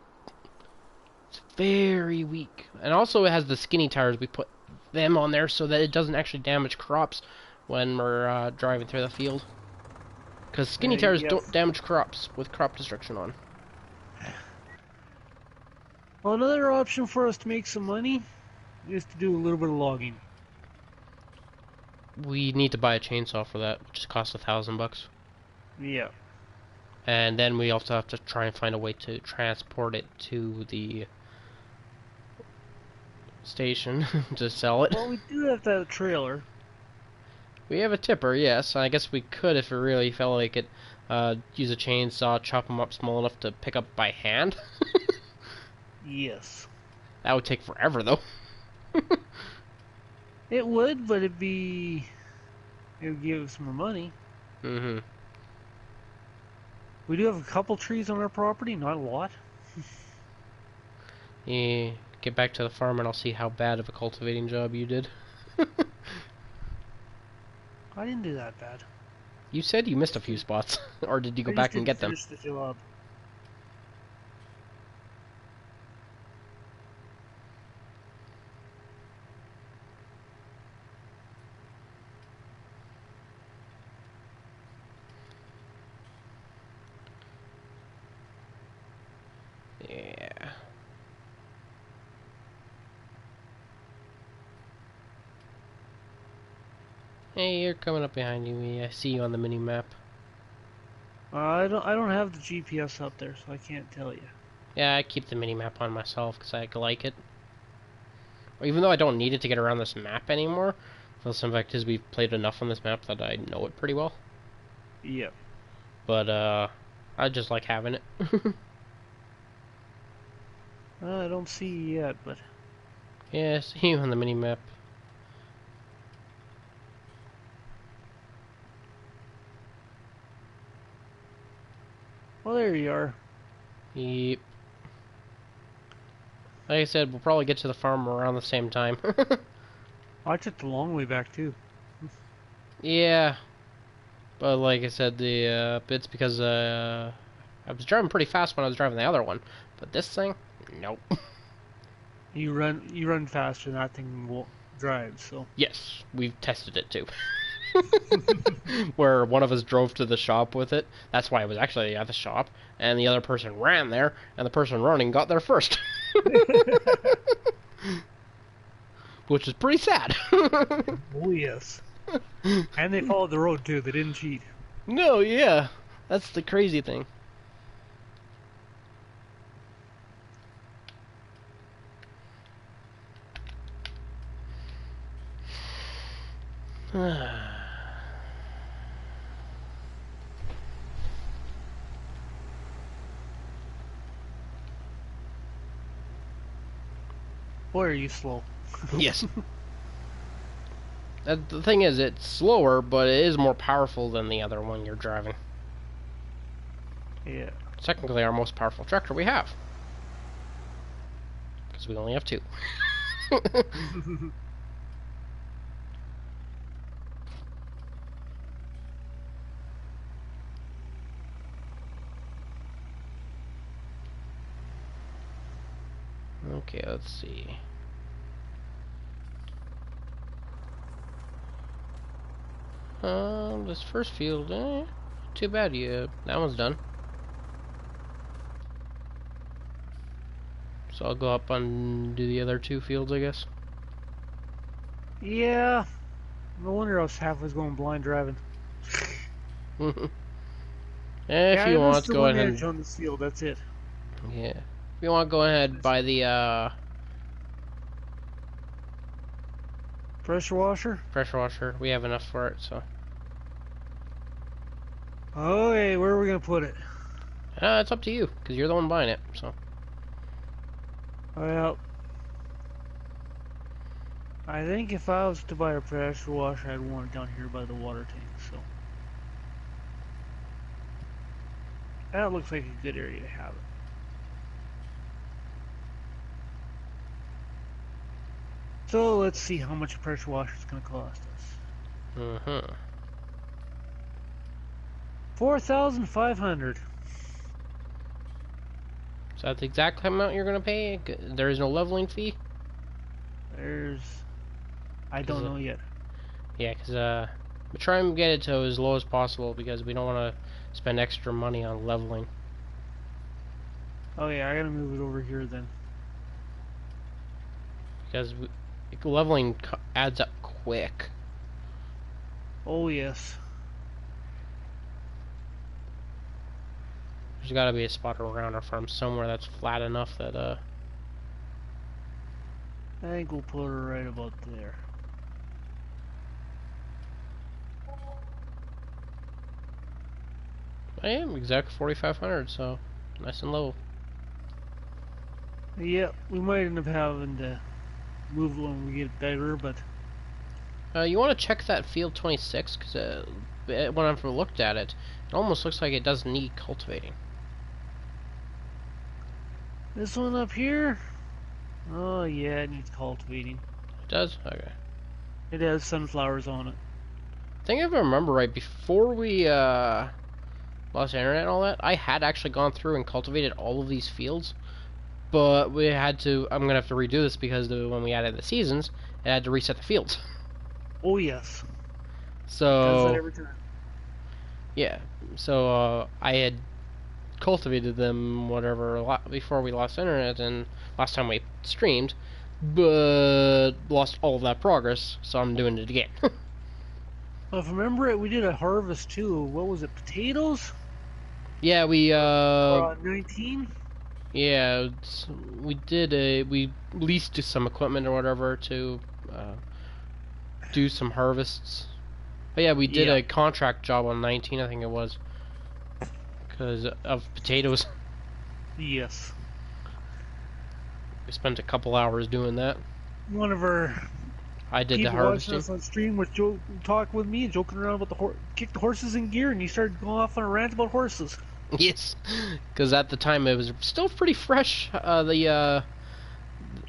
it's very weak. And also it has the skinny tires. We put them on there so that it doesn't actually damage crops when we're driving through the field. Because skinny tires don't Yes. damage crops with crop destruction on. Well, another option for us to make some money is to do a little bit of logging. We need to buy a chainsaw for that, which costs $1,000. Yeah. And then we also have to try and find a way to transport it to the station to sell it. Well, we do have that trailer. We have a tipper, yes. I guess we could, if it really felt like it, use a chainsaw, chop them up small enough to pick up by hand. Yes. That would take forever, though. It would, but it would give us more money. Mm-hmm. We do have a couple trees on our property, not a lot. Yeah, get back to the farm and I'll see how bad of a cultivating job you did. I didn't do that bad. You said you missed a few spots. Or did you go I just back and didn't get them? finish the job. Yeah. Hey, you're coming up behind you. I see you on the mini map. I don't have the GPS up there, so I can't tell you. Yeah, I keep the mini map on myself because I like it. Or even though I don't need it to get around this map anymore, for some fact is we've played enough on this map that I know it pretty well. Yep. But I just like having it. I don't see you yet, but Yeah, I see you on the mini map. well, there you are. Yep. Like I said, we'll probably get to the farm around the same time. I took the long way back too. Yeah, but like I said, the it's because I was driving pretty fast when I was driving the other one, but this thing, nope. You run faster than that thing will drive. So Yes, we've tested it too. Where one of us drove to the shop with it. That's why it was actually at the shop, and the other person ran there, and the person running got there first. Which is pretty sad. oh yes. And they followed the road too. They didn't cheat. No, yeah. That's the crazy thing. Boy, are you slow. Yes. The thing is, it's slower, but it is more powerful than the other one you're driving. Yeah. It's technically our most powerful tractor we have. Because we only have two. Okay, let's see. This first field, too bad. Yeah, that one's done. So I'll go up and do the other two fields, I guess. Yeah. No wonder I was halfway going blind driving. If Yeah, you I want missed to the go one ahead edge and on this field. That's it. yeah, if you want to go ahead by the Pressure washer. pressure washer, we have enough for it. So Okay, where are we gonna put it? it's up to you because you're the one buying it. So Well, I think if I was to buy a pressure washer, I'd want it down here by the water tank. So that looks like a good area to have it. So let's see how much a pressure washer is going to cost us. 4,500. So that's the exact amount you're gonna pay. There is no leveling fee. I don't know yet. Yeah, because we try and get it to as low as possible because we don't want to spend extra money on leveling. Oh yeah, I gotta move it over here then. Because leveling adds up quick. Oh yes. There's got to be a spot around our farm somewhere that's flat enough that I think we'll put her right about there. I am exact 4,500, so nice and low. Yeah, we might end up having to move when we get better, but You want to check that field 26 because when I've looked at it, it almost looks like it does need cultivating. this one up here, oh yeah, it needs cultivating. It does? Okay. It has sunflowers on it. I think if I remember right, before we lost internet and all that, I had actually gone through and cultivated all of these fields, but we had to. I'm gonna have to redo this because when we added the seasons, it had to reset the fields. Oh yes, does that So every time. yeah, so I had cultivated them whatever a lot before we lost internet and last time we streamed, but lost all of that progress. So I'm doing it again. Well, if I remember it, we did a harvest too. What was it? Potatoes? Yeah, we 19? yeah, we leased some equipment or whatever to uh, do some harvests. But yeah, we did Yeah. a contract job on 19, I think it was, because of potatoes. Yes. We spent a couple hours doing that. One of our I did the people watching harvesting. us on stream was talking with me, joking around about kick the horses in gear, and you started going off on a rant about horses. Yes, because at the time it was still pretty fresh. The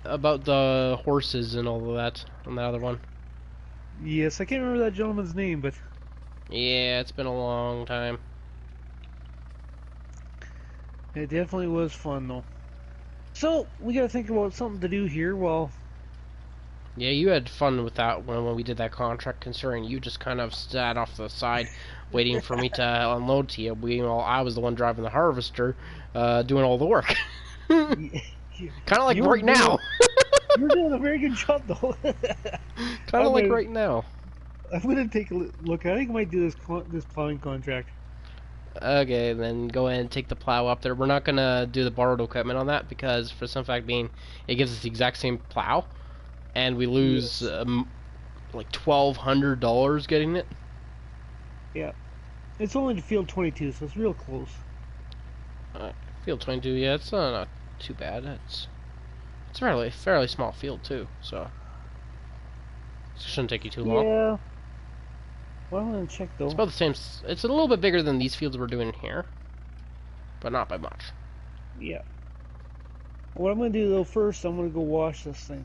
about the horses and all of that on the other one. Yes, I can't remember that gentleman's name, but Yeah, it's been a long time. it definitely was fun though. So we got to think about something to do here. Well, Yeah, you had fun with that when we did that contract, considering you just kind of sat off the side, waiting for me to unload to you. I was the one driving the harvester, doing all the work. Kind of like right now. You're doing a very good job though. Kind of like right now. I'm gonna take a look. I think I might do this plowing contract. Okay, then go ahead and take the plow up there. We're not gonna do the borrowed equipment on that because, for some fact being, it gives us the exact same plow, and we lose Yes. like $1,200 getting it. Yeah, it's only to field 22, so it's real close. Field 22, yeah, it's not too bad. It's a fairly small field too, so it shouldn't take you too long. Yeah. Well, I'm gonna check though. It's about the same. It's a little bit bigger than these fields we're doing here, but not by much. Yeah. What I'm gonna do though first, I'm gonna go wash this thing.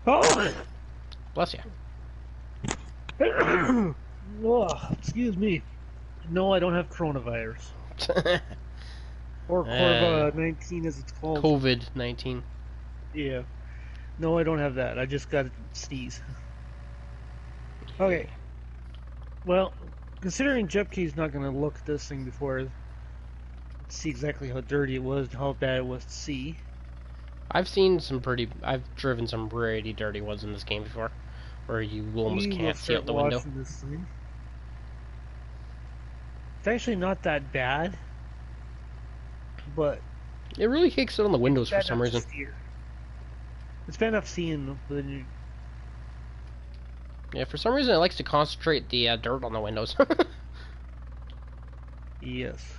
Oh! Bless you. Oh, excuse me. No, I don't have coronavirus. Or Corva-19 as it's called. COVID-19. Yeah. No, I don't have that. I just got a sneeze. Okay. Well, considering Jepke's not going to look at this thing before see exactly how dirty it was and how bad it was to see. I've driven some pretty dirty ones in this game before, where you almost can't see out the window. This thing. It's actually not that bad, but It really kicks it on the windows for some reason. It's bad enough seeing, but then Yeah, for some reason it likes to concentrate the dirt on the windows. yes.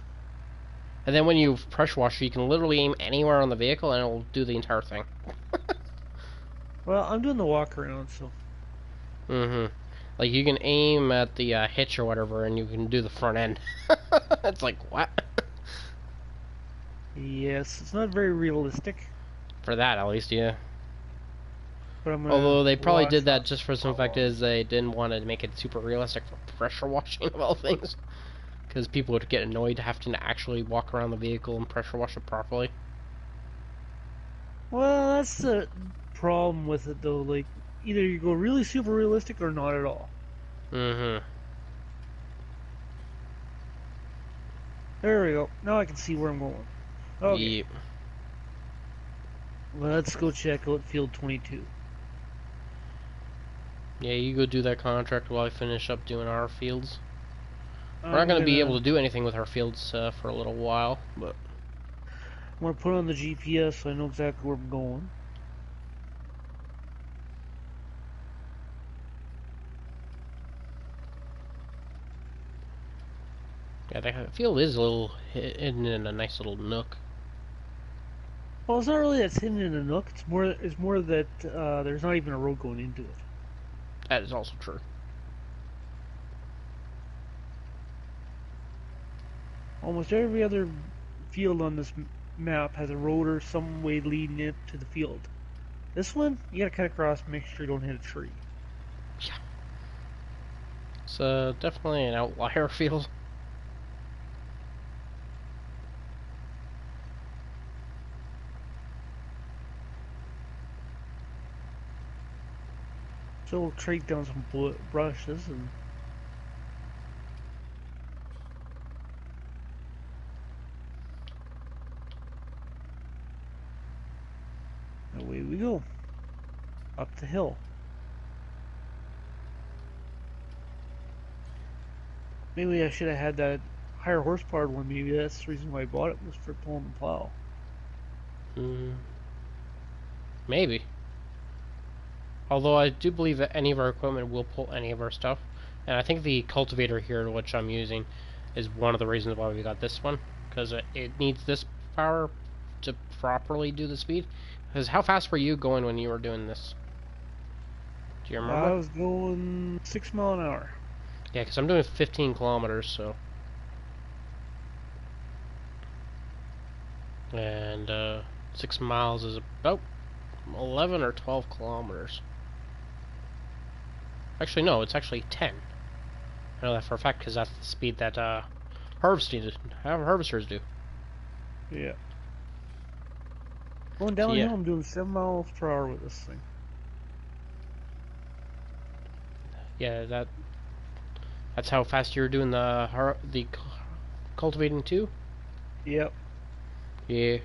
And then when you pressure wash, you can literally aim anywhere on the vehicle and it'll do the entire thing. Well, I'm doing the walk around, so. Mm-hmm. Like, you can aim at the hitch or whatever, and you can do the front end. It's like, what? Yes, it's not very realistic. For that, at least, yeah. But I'm Although they probably did that just for some fact is they didn't want to make it super realistic for pressure washing of all things. Because people would get annoyed having to actually walk around the vehicle and pressure wash it properly. Well, that's the problem with it, though. Like, either you go really super realistic or not at all. Mm-hmm. There we go. Now I can see where I'm going. Okay. Yep. Let's go check out field 22. Yeah, you go do that contract while I finish up doing our fields. We're not going to be able to do anything with our fields for a little while, but... I want to put on the GPS so I know exactly where I'm going. Yeah, the field is a little hidden in a nice little nook. Well, it's not really that's hidden in a nook. It's more that there's not even a road going into it. That is also true. Almost every other field on this map has a road or some way leading it to the field. This one, you gotta cut across, make sure you don't hit a tree. Yeah. It's definitely an outlier field. So we'll trade down some brushes and away we go. Up the hill. Maybe I should have had that higher horsepower one. Maybe that's the reason why I bought it, was for pulling the plow. Mm, maybe. Although I do believe that any of our equipment will pull any of our stuff. And I think the cultivator here, which I'm using, is one of the reasons why we got this one. Because it needs this power to properly do the speed. Because how fast were you going when you were doing this? Do you I remember? was going 6 mile an hour. Yeah, because I'm doing 15 kilometers, so. And 6 miles is about 11 or 12 kilometers. Actually, no, it's actually 10. I know that for a fact because that's the speed that harvesters do. Yeah. Going So yeah, downhill, I'm doing 7 miles per hour with this thing. yeah, that's how fast you're doing the cultivating too. Yep. Yeah.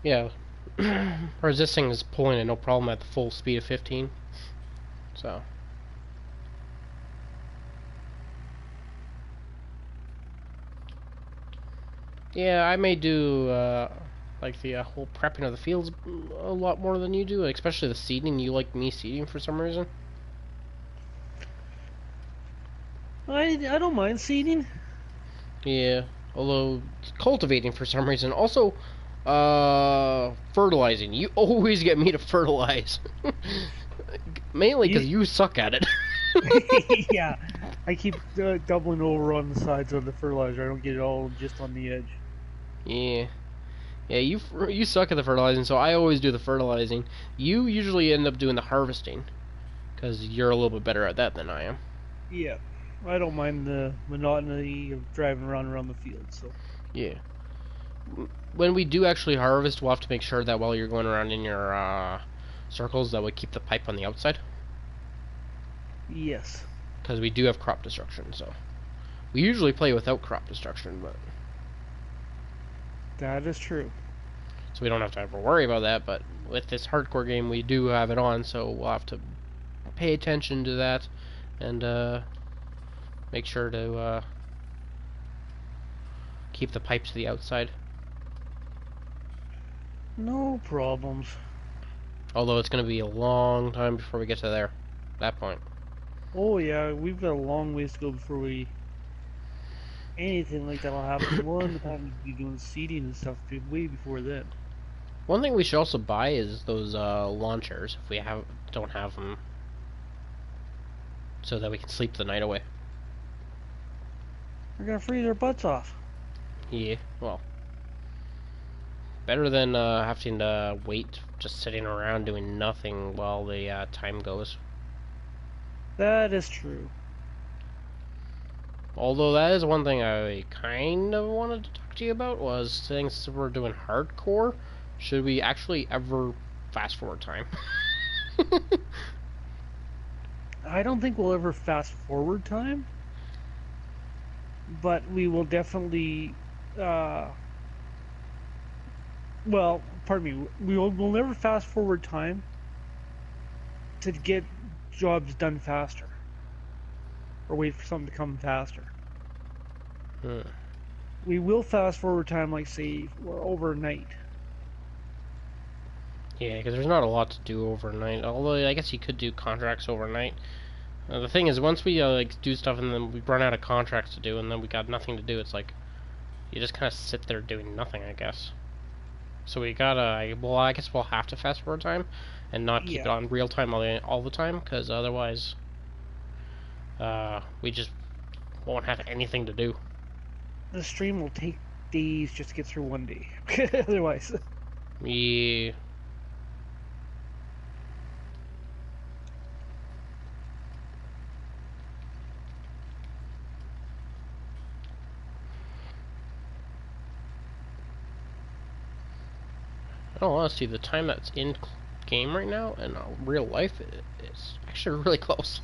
Yeah. Whereas this thing is pulling it no problem at the full speed of 15. So. Yeah, I may do like the whole prepping of the fields a lot more than you do, especially the seeding. You like me seeding for some reason. I don't mind seeding. Yeah, although cultivating for some reason. Also, fertilizing. You always get me to fertilize. Mainly because You, you suck at it. yeah. I keep doubling over on the sides of the fertilizer. I don't get it all just on the edge. Yeah. Yeah, you suck at the fertilizing, so I always do the fertilizing. You usually end up doing the harvesting, because you're a little bit better at that than I am. Yeah. I don't mind the monotony of driving around the field, so. Yeah. When we do actually harvest, we'll have to make sure that while you're going around in your circles, that we keep the pipe on the outside, Yes. because we do have crop destruction. So we usually play without crop destruction, but That is true. so we don't have to ever worry about that. But with this hardcore game, we do have it on, so we'll have to pay attention to that and make sure to keep the pipe to the outside. No problems. Although it's going to be a long time before we get to that point. Oh yeah, we've got a long ways to go before we anything like that'll happen. We'll end up having to be doing seeding and stuff way before then. One thing we should also buy is those lawn chairs if we don't have them, so that we can sleep the night away. We're gonna freeze our butts off. Yeah, well, better than having to wait, just sitting around doing nothing while the time goes. That is true. Although that is one thing I kind of wanted to talk to you about was since we're doing hardcore, should we actually ever fast forward time? I don't think we'll ever fast forward time, but we will definitely. Well, pardon me. We'll never fast forward time to get jobs done faster, or wait for something to come faster. Hmm. we will fast forward time, like say, or overnight. Yeah, because there's not a lot to do overnight. Although I guess you could do contracts overnight. The thing is, once we like do stuff and then we run out of contracts to do, and then we got nothing to do, it's like you just kind of sit there doing nothing, I guess. So we gotta, well, I guess we'll have to fast forward time and not keep it Yeah, on real time all the time, because otherwise, we just won't have anything to do. the stream will take days just to get through one day. Otherwise, Yeah. Oh, honestly, the time that's in game right now and real life is actually really close.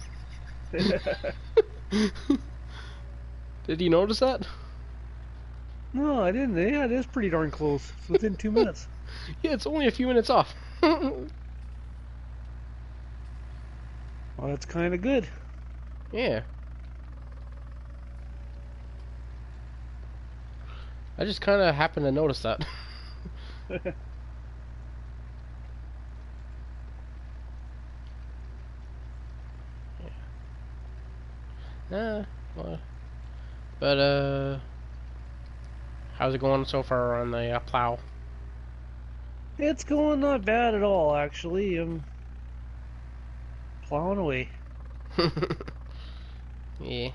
Did you notice that? no, I didn't. Yeah, it is pretty darn close. It's within 2 minutes. Yeah, it's only a few minutes off. Well, that's kind of good. Yeah. I just kind of happened to notice that. Nah, well, but how's it going so far on the plow? It's going not bad at all, actually. I'm plowing away. Yeah.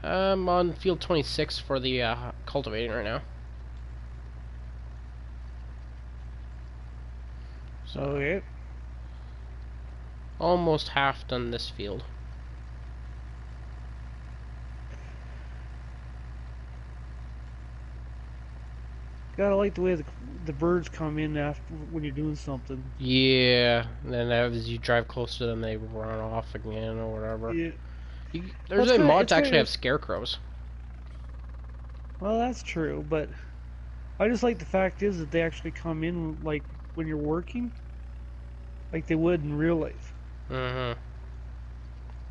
I'm on field 26 for the cultivating right now. So Okay. almost half done this field. Gotta like the way the birds come in after when you're doing something. Yeah, and then as you drive close to them, they run off again or whatever. Yeah. Well, There's a mod it's to kind actually of. have scarecrows. Well, that's true, but I just like the fact is that they actually come in like when you're working, like they would in real life. Mm-hmm.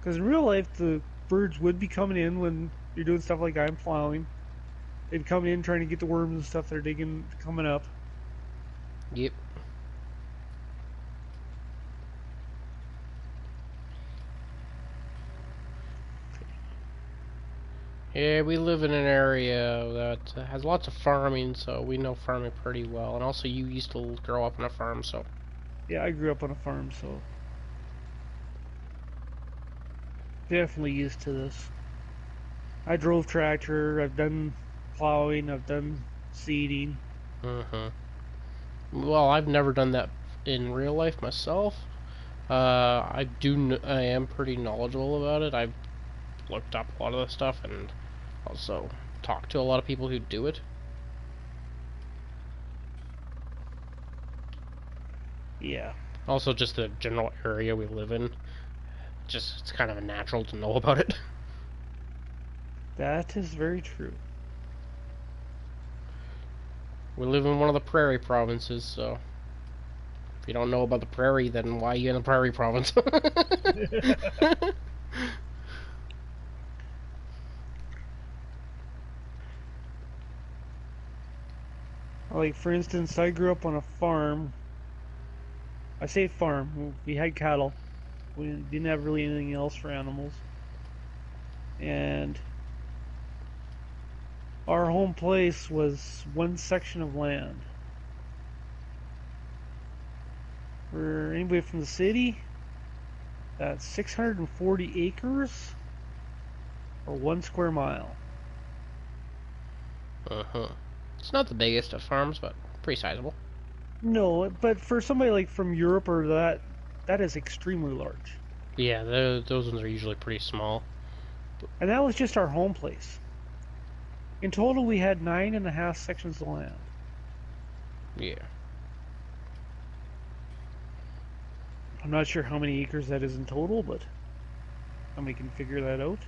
Because in real life, the birds would be coming in when you're doing stuff like I'm plowing. They'd come in trying to get the worms and stuff they're digging coming up. Yep. Yeah, we live in an area that has lots of farming, so we know farming pretty well. And also, you used to grow up on a farm, so Yeah, I grew up on a farm, so definitely used to this. I drove tractor, I've done plowing, I've done seeding. mm-hmm. Well, I've never done that in real life myself. I am pretty knowledgeable about it. I've looked up a lot of the stuff and also talked to a lot of people who do it. Yeah, Also, just the general area we live in. Just it's kind of natural to know about it. that is very true. We live in one of the prairie provinces, so if you don't know about the prairie, then why are you in the prairie province? Like, for instance, I grew up on a farm. I say farm, we had cattle. We didn't have really anything else for animals. And our home place was one section of land. For anybody from the city, that's 640 acres or 1 square mile. Uh-huh. It's not the biggest of farms, but pretty sizable. No, but for somebody like from Europe or that is extremely large. Yeah, those ones are usually pretty small. And that was just our home place. In total, we had 9.5 sections of land. Yeah. I'm not sure how many acres that is in total, but somebody can figure that out.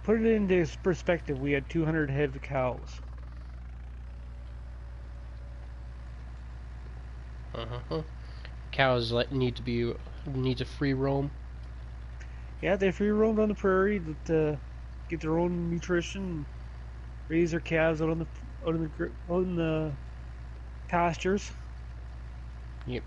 Put it into perspective, we had 200 head of cows. Uh-huh. Cows need to free roam. Yeah, they free roamed on the prairie to get their own nutrition, raise their calves out in the pastures. Yep.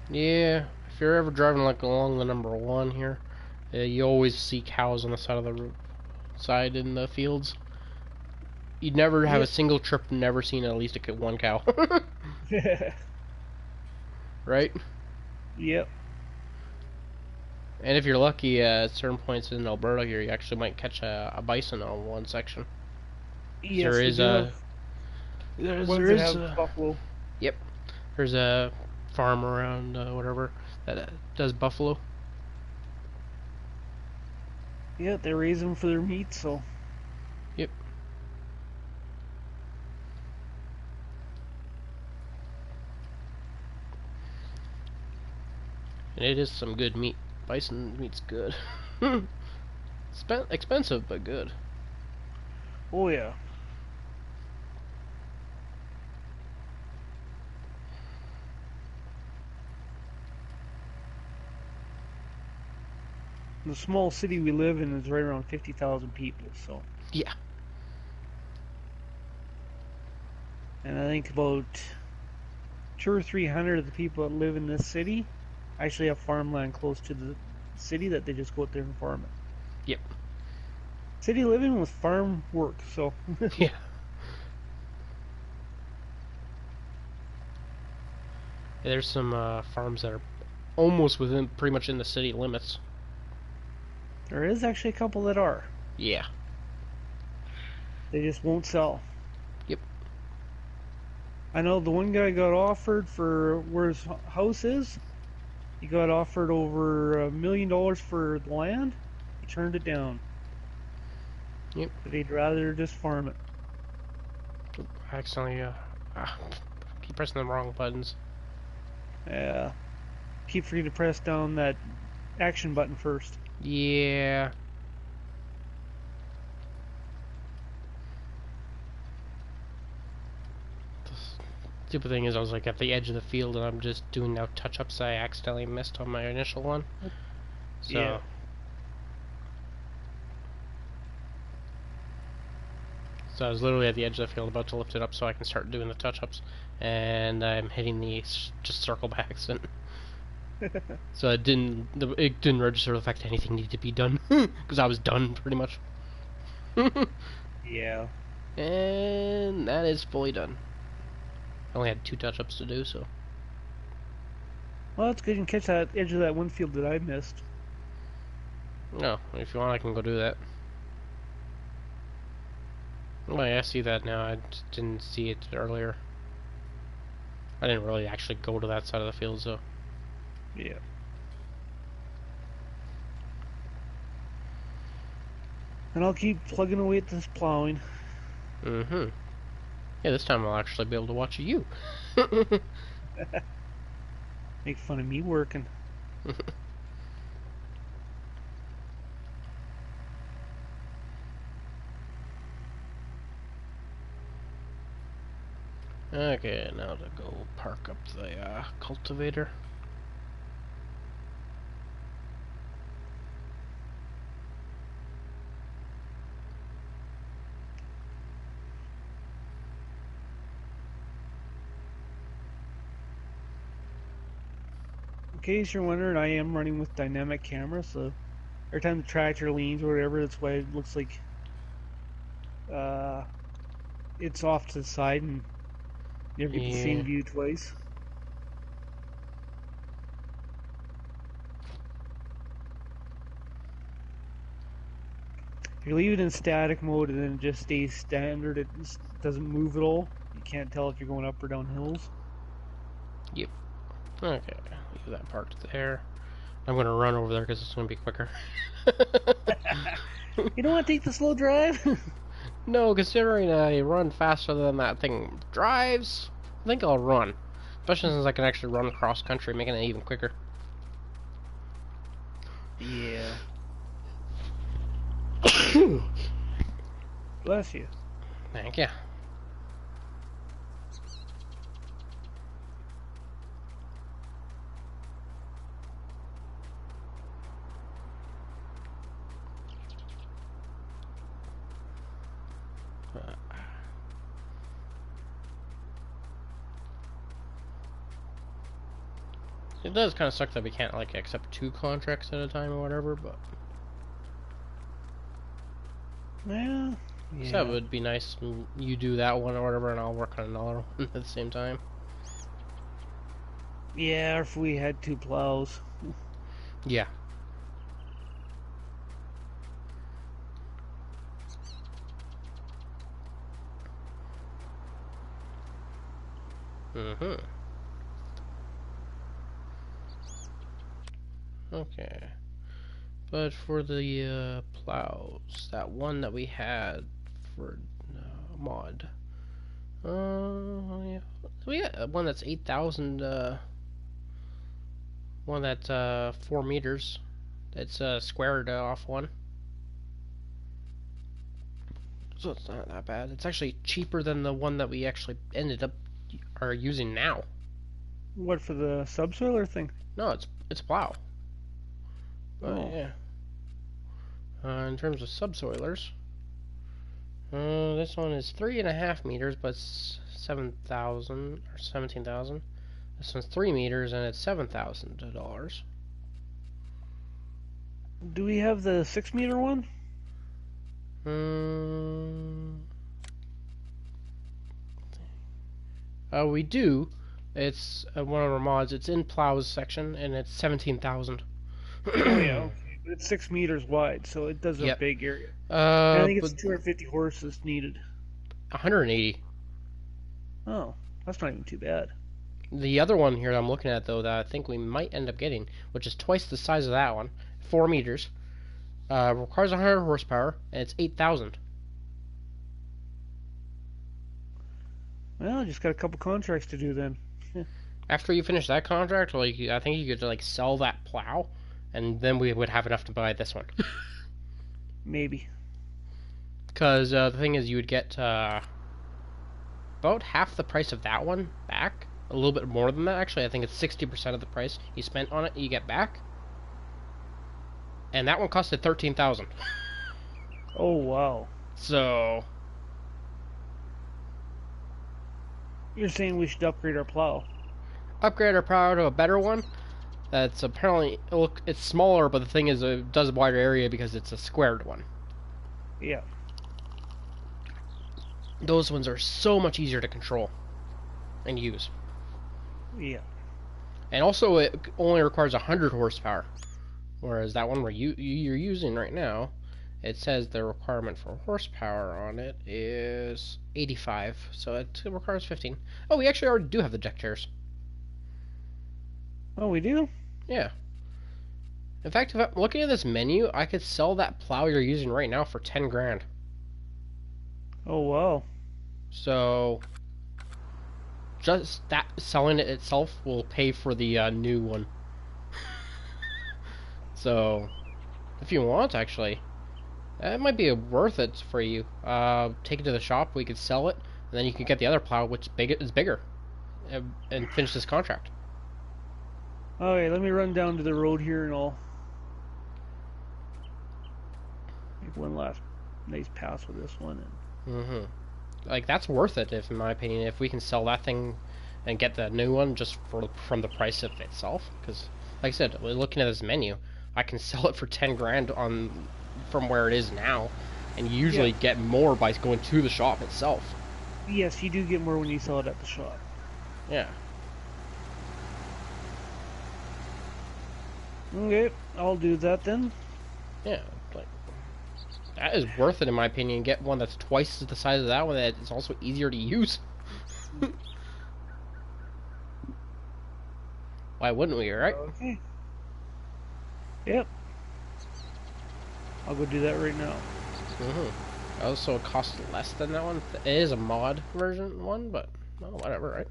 Yeah. If you're ever driving like along the number one here, you always see cows on the side of the side in the fields. You'd never have a Yep. single trip never seen at least one cow, right? Yep. And if you're lucky, at certain points in Alberta here, you actually might catch a bison on one section. 'Cause Yes, they do have ones there that is have buffalo. yep, there's a farm around whatever that does buffalo. Yeah, they raise them for their meat, so Yep, and it is some good meat. Bison meat's good. Expensive but good. oh yeah. The small city we live in is right around 50,000 people, so Yeah, and I think about 200 or 300 of the people that live in this city actually have farmland close to the city that they just go out there and farm it. yep, City living with farm work, so yeah. There's some farms that are almost within, pretty much in the city limits. there is actually a couple that are. Yeah. They just won't sell. Yep. I know the one guy got offered for where his house is. He got offered over $1 million for the land. He turned it down. Yep. But he'd rather just farm it. I accidentally keep pressing the wrong buttons. Yeah. Keep forgetting to press down that action button first. Yeah. The stupid thing is, I was like at the edge of the field, and I'm just doing now touch-ups I accidentally missed on my initial one. So. Yeah. So I was literally at the edge of the field, about to lift it up so I can start doing the touch-ups, and I'm hitting the just circle by accident. So it didn't register the fact that anything needed to be done because I was done pretty much. Yeah. And that is fully done. I only had 2 touch-ups to do, so. Well, that's good. You can catch that edge of that one field that I missed. No, if you want, I can go do that. Oh, yeah, I see that now. I just didn't see it earlier. I didn't really actually go to that side of the field, so. Yeah. And I'll keep plugging away at this plowing. Mm-hmm. Yeah, this time I'll actually be able to watch you. Make fun of me working. Okay, now to go park up the cultivator. In case you're wondering, I am running with dynamic camera, so every time the tractor leans or whatever, that's why it looks like uh, it's off to the side and you never get the same Yeah. view twice. If you leave it in static mode and then it just stays standard, it just doesn't move at all. You can't tell if you're going up or down hills. Yep. Okay, leave that parked there. I'm gonna run over there because it's gonna be quicker. You don't want to take the slow drive? No, considering I run faster than that thing drives, I think I'll run. Especially since I can actually run cross country, making it even quicker. Yeah. Bless you. Thank you. It does kind of suck that we can't like accept 2 contracts at a time or whatever, but Yeah. so that would be nice. You do that one or whatever, and I'll work on another one at the same time. Yeah, if we had 2 plows. Yeah. Mm-hmm. Okay. But for the plows, that one that we had for mod, yeah, we got one that's 8,000. One that's 4 meters. It's a squared off one, so it's not that bad. It's actually cheaper than the one that we actually ended up are using now. What, for the subsoiler thing? No, it's plow. But Oh. yeah. In terms of subsoilers, this one is 3.5 meters, but it's 7,000 or 17,000. This one's 3 meters and it's $7,000. Do we have the 6-meter one? We do. It's one of our mods. It's in plows section and it's 17,000. Oh yeah, okay. But it's 6 meters wide, so it does a Yep. big area. And I think it's But 250 horses needed. 180. Oh, that's not even too bad. The other one here I'm looking at though that I think we might end up getting, which is twice the size of that one, 4 meters, requires 100 horsepower and it's 8,000. Well, just got a couple contracts to do then. After you finish that contract, like I think you could like sell that plow, and then we would have enough to buy this one. Maybe. Because the thing is, you would get about half the price of that one back. A little bit more than that, actually. I think it's 60% of the price you spent on it. You get back, and that one costed 13,000. Oh wow. So You're saying we should upgrade our plow? upgrade our plow to a better one. That's apparently it's smaller, but the thing is, it does a wider area because it's a squared one. Yeah. Those ones are so much easier to control and use. Yeah. And also, it only requires 100 horsepower, whereas that one you're using right now, it says the requirement for horsepower on it is 85, so it requires 15. Oh, we actually already do have the deck chairs. Oh, we do? Yeah. In fact, if I'm looking at this menu, I could sell that plow you're using right now for 10 grand. Oh wow. So just that selling it itself will pay for the new one. So if you want, actually, that might be worth it for you. Take it to the shop. We could sell it, and then you can get the other plow, which is bigger, and finish this contract. Okay, let me run down to the road here and I'll make one last nice pass with this one. Like that's worth it, if in my opinion, if we can sell that thing and get the new one just from the price of itself. Because, like I said, looking at this menu, I can sell it for 10 grand from where it is now, and you usually get more by going to the shop itself. Yes, you do get more when you sell it at the shop. Yeah. Okay, I'll do that then. Yeah, like that is worth it in my opinion. Get one that's twice the size of that one that is also easier to use. Why wouldn't we, right? Okay. Yep. I'll go do that right now. Also, it costs less than that one. It is a mod version one, but well, whatever, right?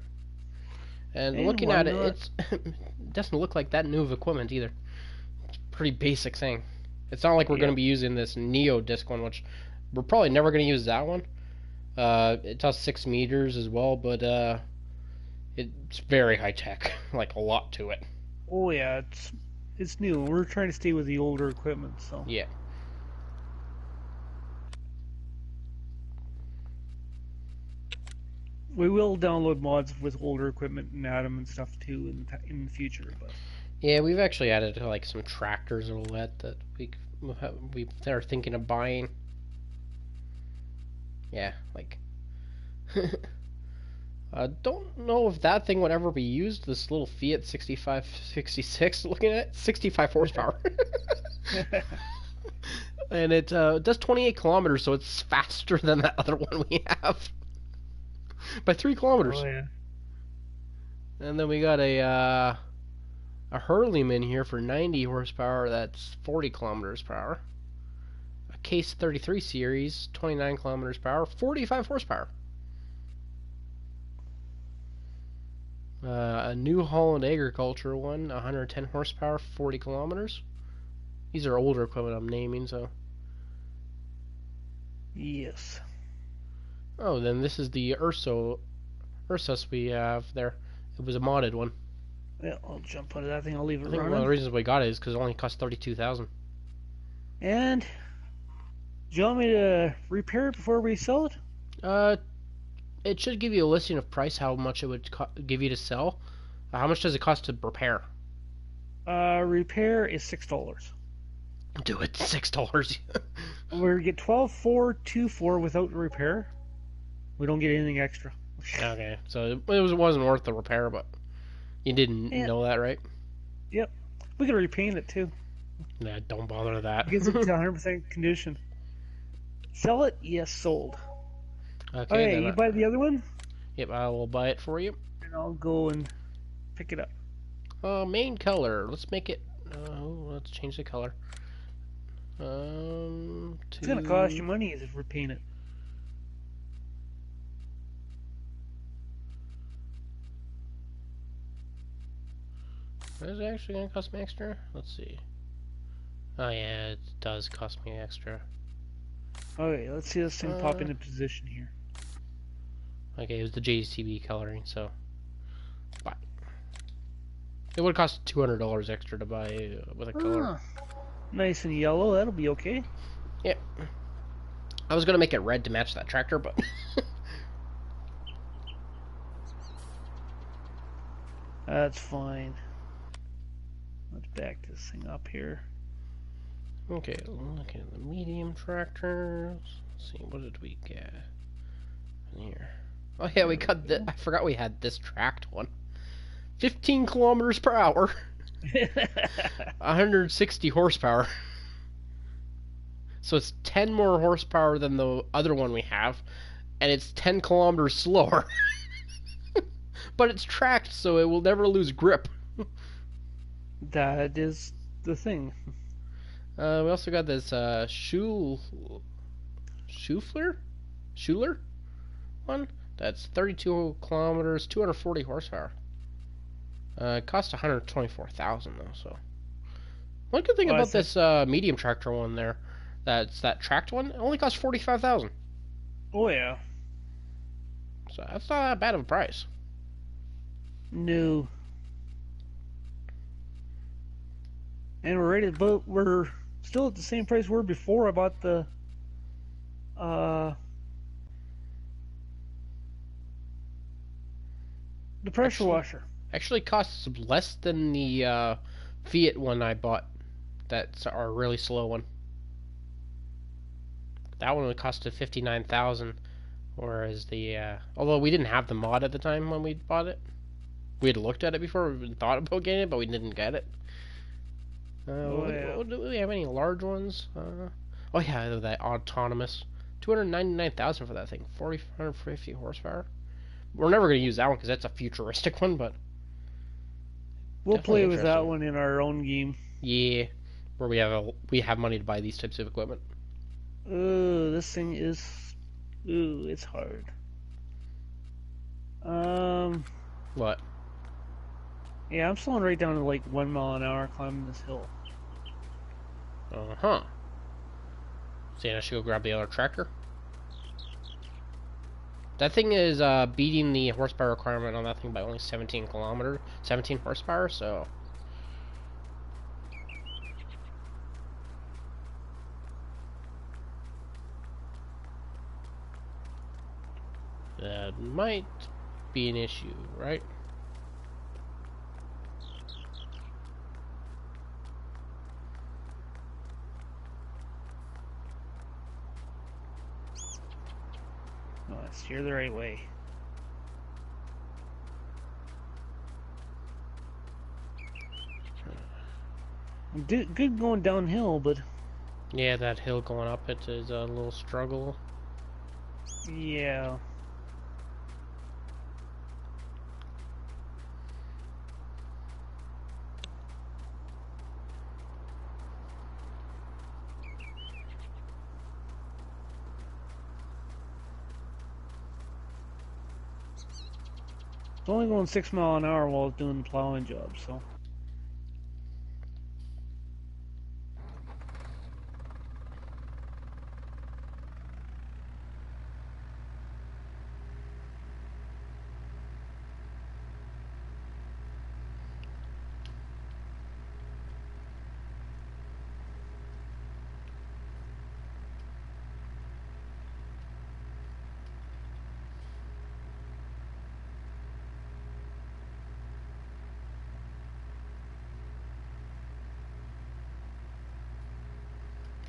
And looking at it, it doesn't look like that new of equipment either. It's a pretty basic thing. It's not like we're going to be using this Neo disc one, which we're probably never going to use that one. It does 6 meters as well, but it's very high tech, like a lot to it. Oh yeah, it's new. We're trying to stay with the older equipment, so. Yeah. We will download mods with older equipment and add them and stuff too in the future. But Yeah, we've actually added like some tractors and all that we are thinking of buying. Yeah, like don't know if that thing would ever be used. This little Fiat 6566, looking at it, 65 horsepower, and it does 28 kilometers, so it's faster than that other one we have by 3 kilometers. oh yeah, And then we got a Hurleyman here for 90 horsepower. That's 40 kilometers per hour. A Case 33 series, 29 kilometers per hour, 45 horsepower. A New Holland Agriculture one, 110 horsepower, 40 kilometers. These are older equipment I'm naming, so. yes. Oh, then this is the Ursus we have there. It was a modded one. Yeah, I'll jump out of that thing. I'll leave it I think one of running. the reasons we got it is because it only cost 32,000. And do you want me to repair it before we sell it? Uh, it should give you a listing of price, how much it would give you to sell. How much does it cost to repair? Repair is $6. Do it, $6. We get 12,424 without the repair. We don't get anything extra. Okay, so it wasn't worth the repair, but you didn't Yeah. know that, right? Yep. We could repaint it too. Nah, don't bother with that. Gets it to 100% condition. Sell it? Yes, sold. Okay, Okay, then you buy the other one, yep, I will buy it for you. and I'll go and pick it up. Main color. Let's make it. Let's change the color. It's gonna cost you money if we paint it. Is it actually gonna cost me extra? Let's see. Oh yeah, it does cost me extra. Okay, let's see this thing pop into position here. Okay, it was the JCB coloring, so. Bye. It would cost $200 extra to buy with a color. Nice and yellow, that'll be okay. Yep. I was gonna make it red to match that tractor, but. That's fine. Let's back this thing up here. Okay, look at the medium tractors. Let's see, what did we get in here? Oh yeah, we got this. I forgot we had this tracked one. 15 kilometers per hour. 160 horsepower. So it's 10 more horsepower than the other one we have, and it's 10 kilometers slower. But it's tracked, so it will never lose grip. That is the thing. We also got this Schuler one. That's 32 kilometers, 240 horsepower. It cost 124,000 though. So one good thing about this medium tractor one there, that tracked one, it only cost 45,000. Oh yeah. So that's not that bad of a price. No. And we're ready, but we're still at the same price we were before I bought the pressure washer. Actually costs less than the Fiat one I bought. That's our really slow one. That one would cost 59,000, whereas the although we didn't have the mod at the time when we bought it, we had looked at it before, we thought about getting it, but we didn't get it. Do we have any large ones? Oh yeah, that autonomous. 299,000 for that thing. 450 horsepower. We're never going to use that one because that's a futuristic one, but we'll play with that one in our own game. Yeah, where we have money to buy these types of equipment. This thing is, it's hard. What? Yeah, I'm slowing right down to like 1 mile an hour climbing this hill. Uh-huh. Saying I should go grab the other tractor? That thing is beating the horsepower requirement on that thing by only 17 horsepower, so... That might be an issue, right? Oh, steer the right way. Good going downhill, but Yeah, that hill going up it is a little struggle. yeah. It's only going 6 mile an hour while it's doing the plowing job, so.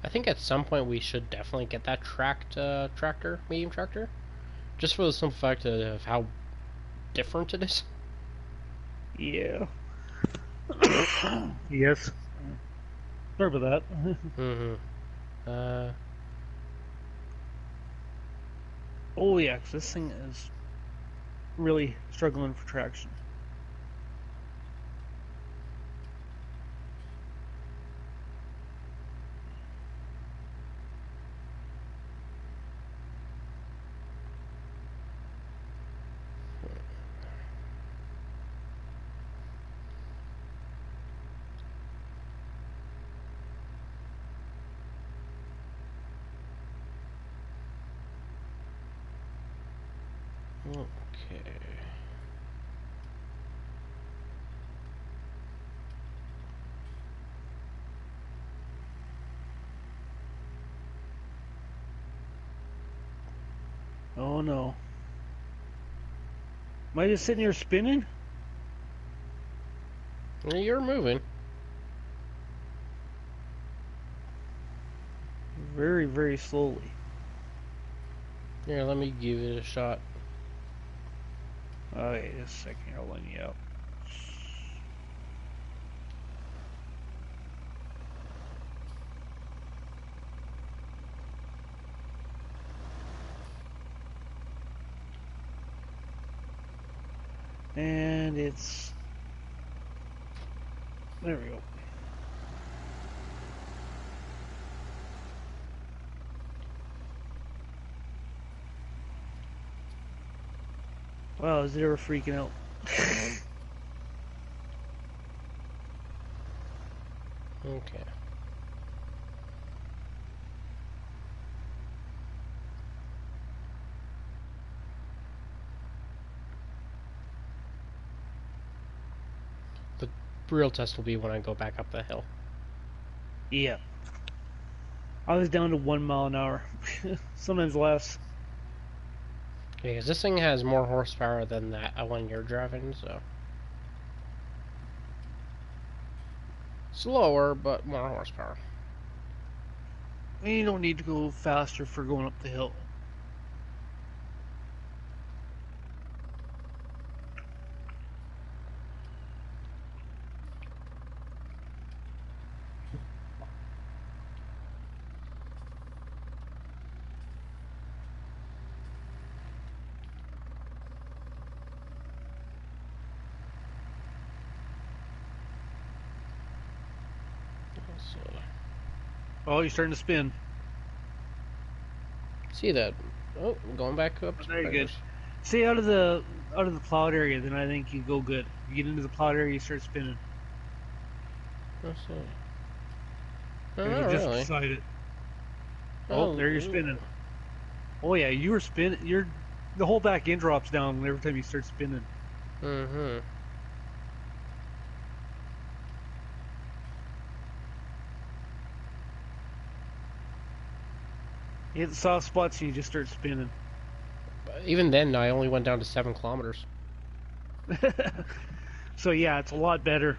I think at some point we should definitely get that tracked tractor, medium tractor, just for the simple fact of how different it is. Yeah. Yes. Sorry about that. Mm-hmm. Uh, Oh yeah, 'cause this thing is really struggling for traction. okay. Oh no. Am I just sitting here spinning? You're moving. Very, very slowly. Here, let me give it a shot. Okay, just a second, I'll line you up. And it's... There we go. Wow, is it ever freaking out? Okay. The real test will be when I go back up the hill. Yeah. I was down to 1 mile an hour. Sometimes less. Because this thing has more horsepower than that one you're driving, so. Slower, but more horsepower. You don't need to go faster for going up the hill. So, Oh, you're starting to spin. see that? Oh, going back up to Very good. Paris. Stay out of the plowed area, then I think you go good. You get into the plowed area, you start spinning. Let's see. No, Or not just really. beside it. Oh, there you're Oh, spinning. Oh yeah, you were spinning. The whole back end drops down every time you start spinning. mm-hmm. You hit the soft spots and you just start spinning. Even then, I only went down to 7 kilometers. So yeah, it's a lot better.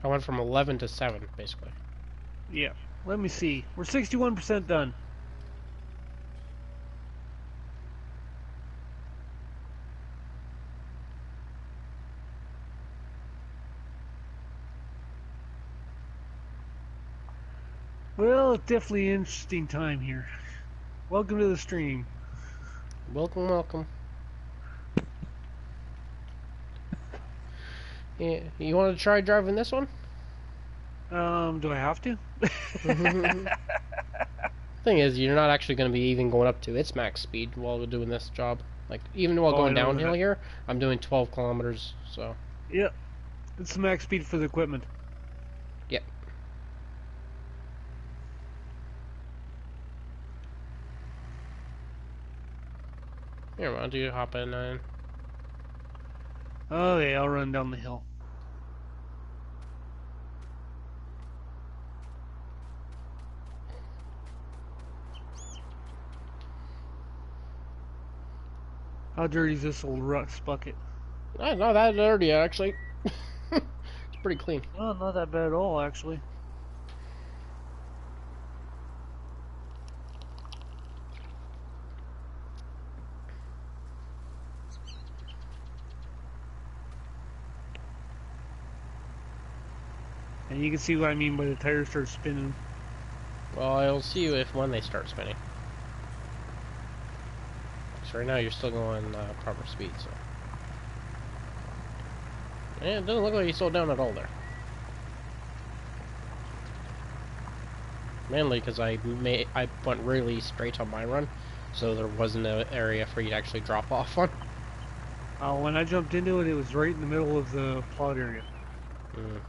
I went from 11 to 7, basically. Yeah. Let me see. We're 61% done. Well, it's definitely an interesting time here. Welcome to the stream. Welcome, welcome. Yeah, you want to try driving this one? Do I have to? Thing is, you're not actually going to be even going up to its max speed while we're doing this job. Like, even while Oh, I going know downhill that. here, I'm doing 12 kilometers, so... Yep. It's the max speed for the equipment. Yep. Here, why don't you hop in and... Okay, I'll run down the hill. How dirty is this old rust bucket? Not that dirty, actually. It's pretty clean. Oh, not that bad at all, actually. And you can see what I mean by the tires start spinning. Well, I'll see you when they start spinning. So right now you're still going proper speed, so... Yeah, it doesn't look like you slowed down at all there. Mainly because I went really straight on my run, so there wasn't an area for you to actually drop off on. When I jumped into it, it was right in the middle of the plot area. Mm.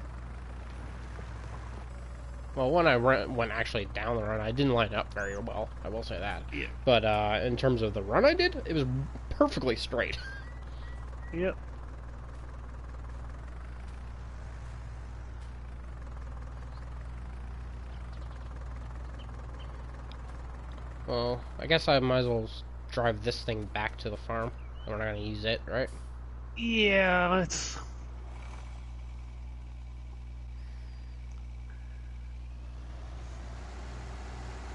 Well, when I went actually down the run, I didn't line up very well. I will say that. Yeah. But in terms of the run I did, it was perfectly straight. Yep. Well, I guess I might as well drive this thing back to the farm. We're not going to use it, right? Yeah, it's...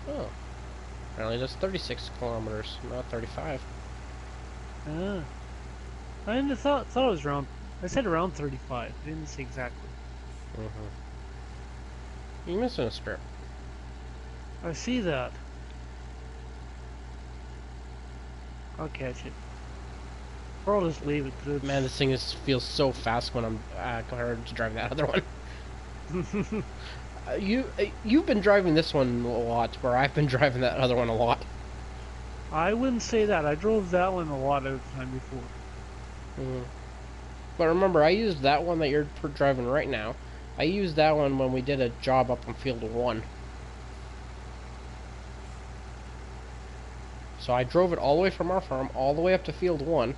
Oh. Apparently that's 36 kilometers, not 35. I didn't thought it was around... I said around 35. I didn't say exactly. You're missing a strip. I see that. I'll catch it. Or I'll just leave it. Man, this thing feels so fast when I'm compared to driving that other one. You've been driving this one a lot, where I've been driving that other one a lot. I wouldn't say that. I drove that one a lot of the time before. But remember, I used that one that you're driving right now. I used that one when we did a job up on Field 1. So I drove it all the way from our farm, all the way up to Field 1,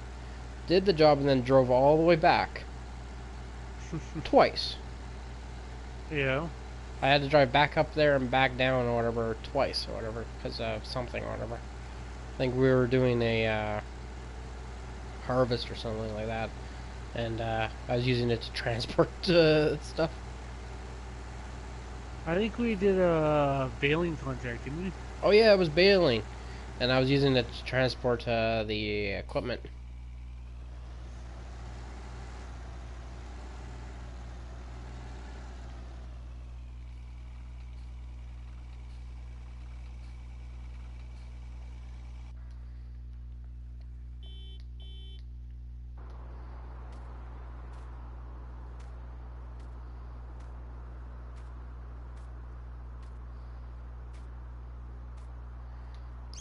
did the job, and then drove all the way back. Twice. Yeah. I had to drive back up there and back down or whatever twice or whatever because of something or whatever. I think we were doing a harvest or something like that, and I was using it to transport stuff. I think we did a baling contract, didn't we? Oh yeah, it was baling, and I was using it to transport the equipment.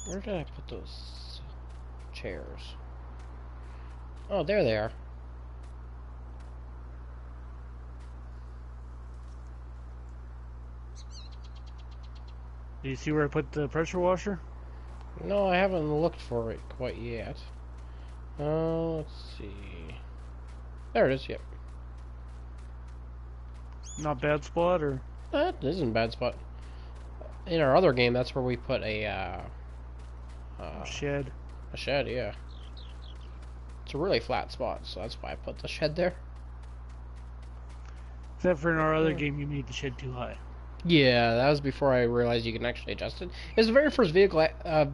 Where did I put those chairs? Oh, there they are. Do you see where I put the pressure washer? No, I haven't looked for it quite yet. Let's see. There it is, yep. Not bad spot, or? That isn't a bad spot. In our other game, that's where we put a Shed. A shed, yeah. It's a really flat spot, so that's why I put the shed there. Except for in our other Yeah. game, you made the shed too high. Yeah, that was before I realized you can actually adjust it. It was the very first vehicle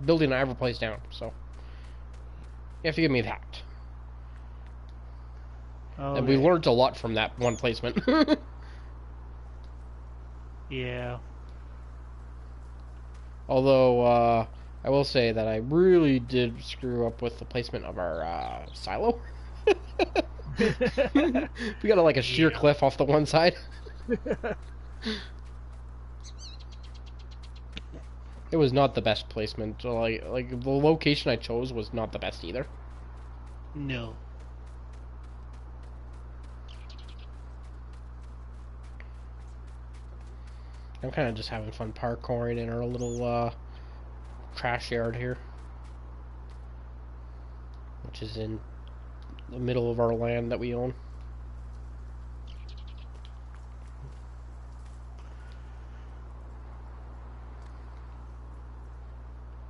building I ever placed down, so you have to give me that. And we Okay. learned a lot from that one placement. Yeah. Although, I will say that I really did screw up with the placement of our silo. We got like a sheer Yeah. cliff off the one side. It was not the best placement. Like the location I chose was not the best either. No. I'm kind of just having fun parkouring in our little trash yard here, which is in the middle of our land that we own.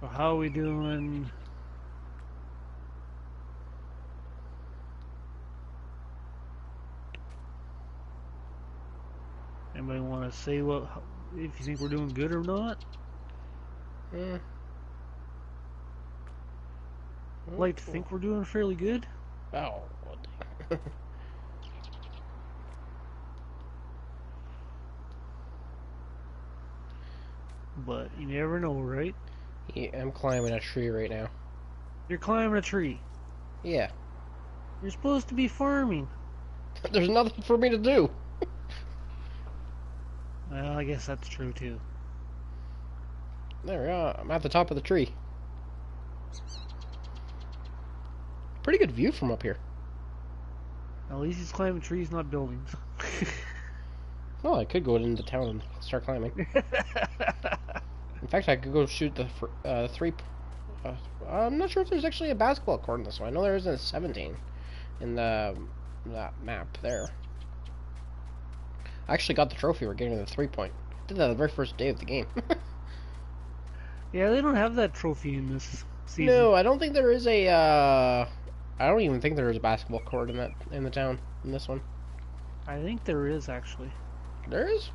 So how are we doing? Anybody want to say if you think we're doing good or not? Eh, I'd like to think we're doing fairly good. oh, But you never know, right? yeah, I'm climbing a tree right now. You're climbing a tree. Yeah, You're supposed to be farming. there's nothing for me to do. Well, I guess that's true too. There we are. I'm at the top of the tree. Pretty good view from up here. At least he's climbing trees, not buildings. Well, I could go into town and start climbing. In fact, I could go shoot the three. I'm not sure if there's actually a basketball court in this one. I know there isn't a 17 in that map there. I actually got the trophy for getting the 3-point. Did that the very first day of the game. Yeah, they don't have that trophy in this season. No, I don't think there is a. I don't even think there is a basketball court in the town in this one. I think there is actually. There is.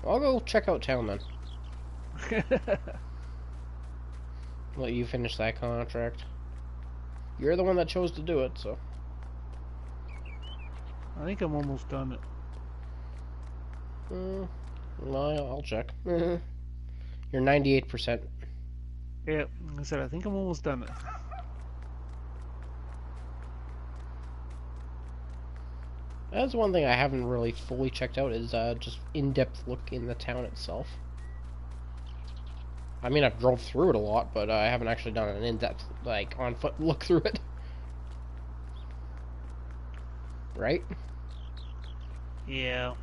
I'll go check out town then. Let you finish that contract. You're the one that chose to do it, so. I think I'm almost done it. Well, I'll check. You're 98%. Yeah, like I said, I think I'm almost done it. That's one thing I haven't really fully checked out is just in-depth look in the town itself. I mean, I've drove through it a lot, but I haven't actually done an in-depth, like, on-foot look through it. Right? Yeah.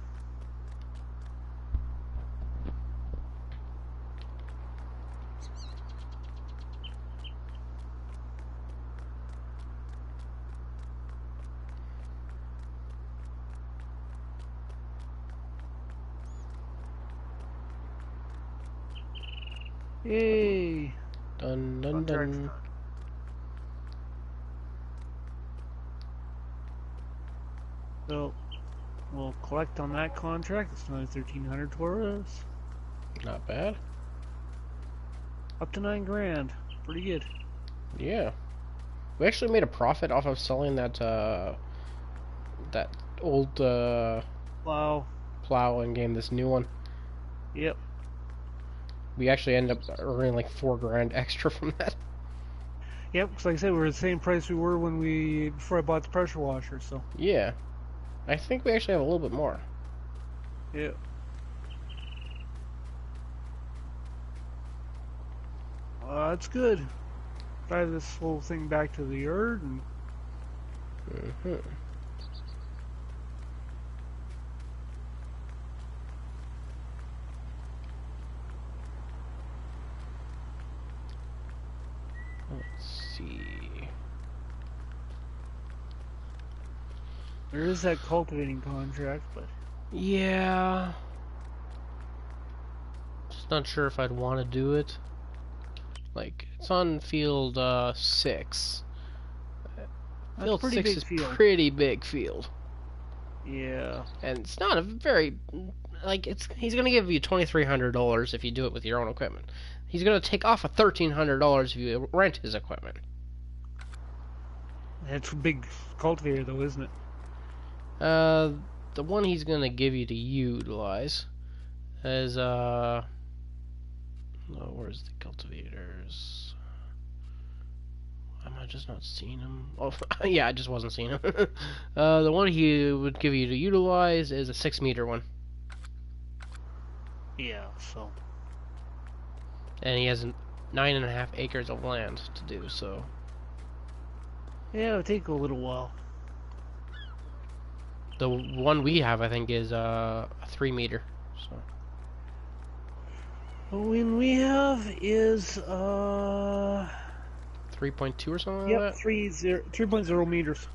Yay! Dun dun Contract's dun. done. So, we'll collect on that contract. It's another 1,300 tours. Not bad. Up to 9 grand. Pretty good. Yeah. We actually made a profit off of selling that that old Wow. plow and getting this new one. Yep. We actually ended up earning like 4 grand extra from that. Yep, because like I said, we're the same price we were before I bought the pressure washer, so. Yeah. I think we actually have a little bit more. Yep. That's good. Drive this whole thing back to the yard and Mm-hmm. Let's see. there is that cultivating contract, but Yeah. Just not sure if I'd want to do it. Like, It's on field 6. That's a Field pretty 6 big is field. pretty big field. Yeah. And it's not a very, like, he's going to give you $2,300 if you do it with your own equipment. He's going to take off $1,300 if you rent his equipment. It's a big cultivator, though, isn't it? Uh, the one he's going to give you to utilize is, oh, where's the cultivators? Am I just not seeing him? Oh, yeah, I just wasn't seeing him. The one he would give you to utilize is a 6-meter one. Yeah, so. And he has 9.5 acres of land to do so. Yeah, it'll take a little while. The one we have, I think, is a 3-meter. So The one we have is 3.2 or something yep, like 3.0 meters.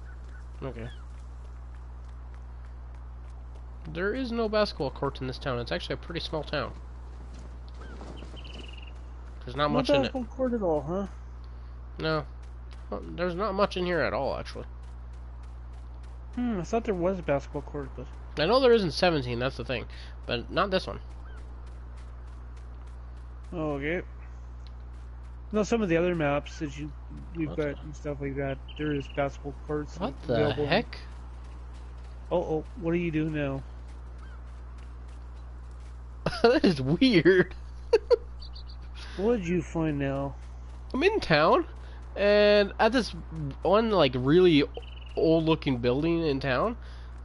that. Okay. There is no basketball court in this town. It's actually a pretty small town. There's not much in it. No basketball court at all, huh? No, well, there's not much in here at all, actually. I thought there was a basketball court, but I know there isn't 17. That's the thing, but not this one. oh, okay. No, some of the other maps that we've What got the- and stuff like that, there is basketball courts. What the available. heck? Oh, what do you do now? That is weird. What did you find now? I'm in town, and at this one like really old-looking building in town,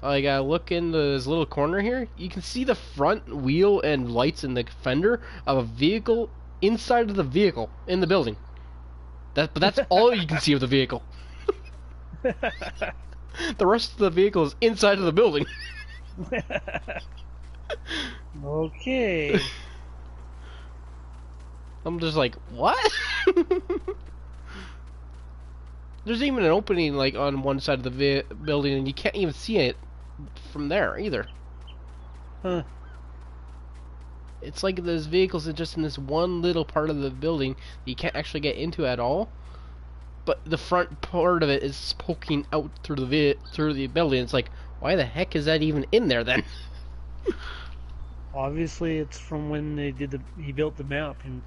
like I look in this little corner here, you can see the front wheel and lights in the fender of a vehicle inside of the vehicle in the building. But that's all you can see of the vehicle. The rest of the vehicle is inside of the building. Okay. I'm just like, what? There's even an opening like on one side of the building, and you can't even see it from there either. Huh. It's like there's vehicles that just in this one little part of the building that you can't actually get into at all. But the front part of it is poking out through the building. It's like, why the heck is that even in there then? Obviously, it's from when he built the map, and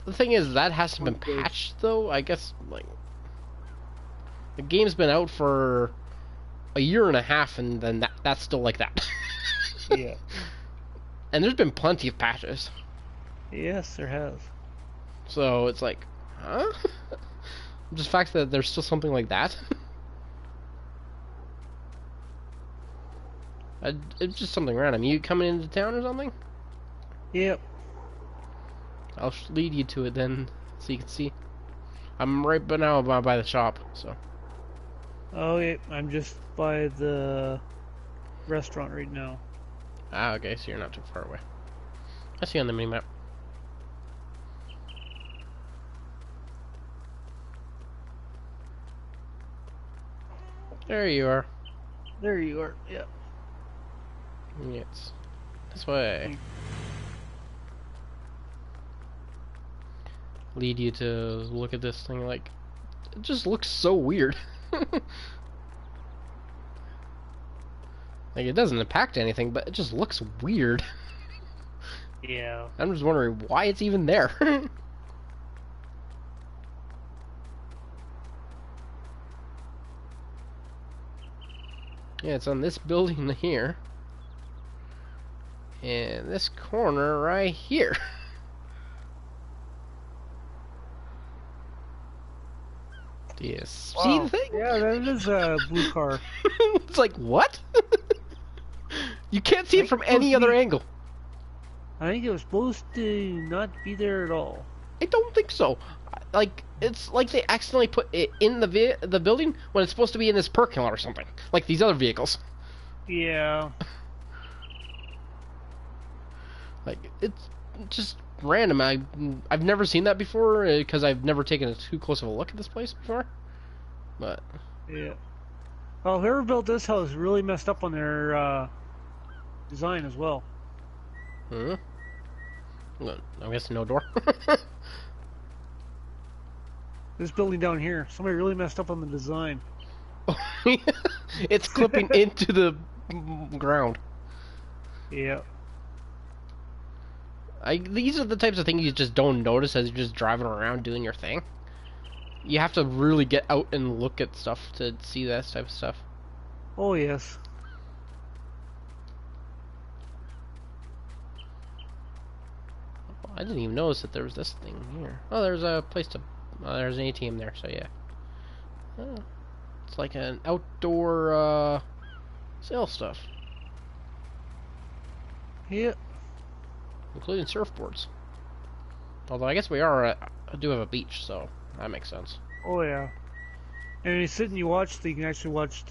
The thing is, that hasn't been patched though. I guess like the game's been out for a year and a half, and then that's still like that. yeah. And there's been plenty of patches, Yes, there has. so it's like, huh? Just the fact that there's still something like that. It's just something random. You coming into town or something? Yep. I'll lead you to it then, so you can see. I'm right now by the shop, so. Okay, I'm just by the restaurant right now. Ah, okay, so you're not too far away. I see you on the mini-map. There you are. There you are. Yep. Yes. This way. Lead you to look at this thing like... It just looks so weird. Like, it doesn't impact anything, but it just looks weird. Yeah. I'm just wondering why it's even there. Yeah, it's on this building here. And this corner right here. Do you see the thing? Yeah, that is a blue car. It's like, what? You can't see it from any other angle. I think it was supposed to not be there at all. I don't think so. Like, it's like they accidentally put it in the building when it's supposed to be in this parking lot or something. Like these other vehicles. Yeah. Like, it's just random. I've never seen that before because I've never taken a too close of a look at this place before. But Yeah. Well, whoever built this house really messed up on their design as well. I guess no door. This building down here, somebody really messed up on the design. It's clipping into the ground. Yeah. These are the types of things you just don't notice as you're just driving around doing your thing. You have to really get out and look at stuff to see that type of stuff. Oh yes. I didn't even notice that there was this thing here. Oh, there's a place to... there's an ATM there, so yeah. Oh, it's like an outdoor sale stuff, Yeah. including surfboards. Although I guess we are do have a beach, so that makes sense. Oh yeah. And when you sit and you watch, you can actually watch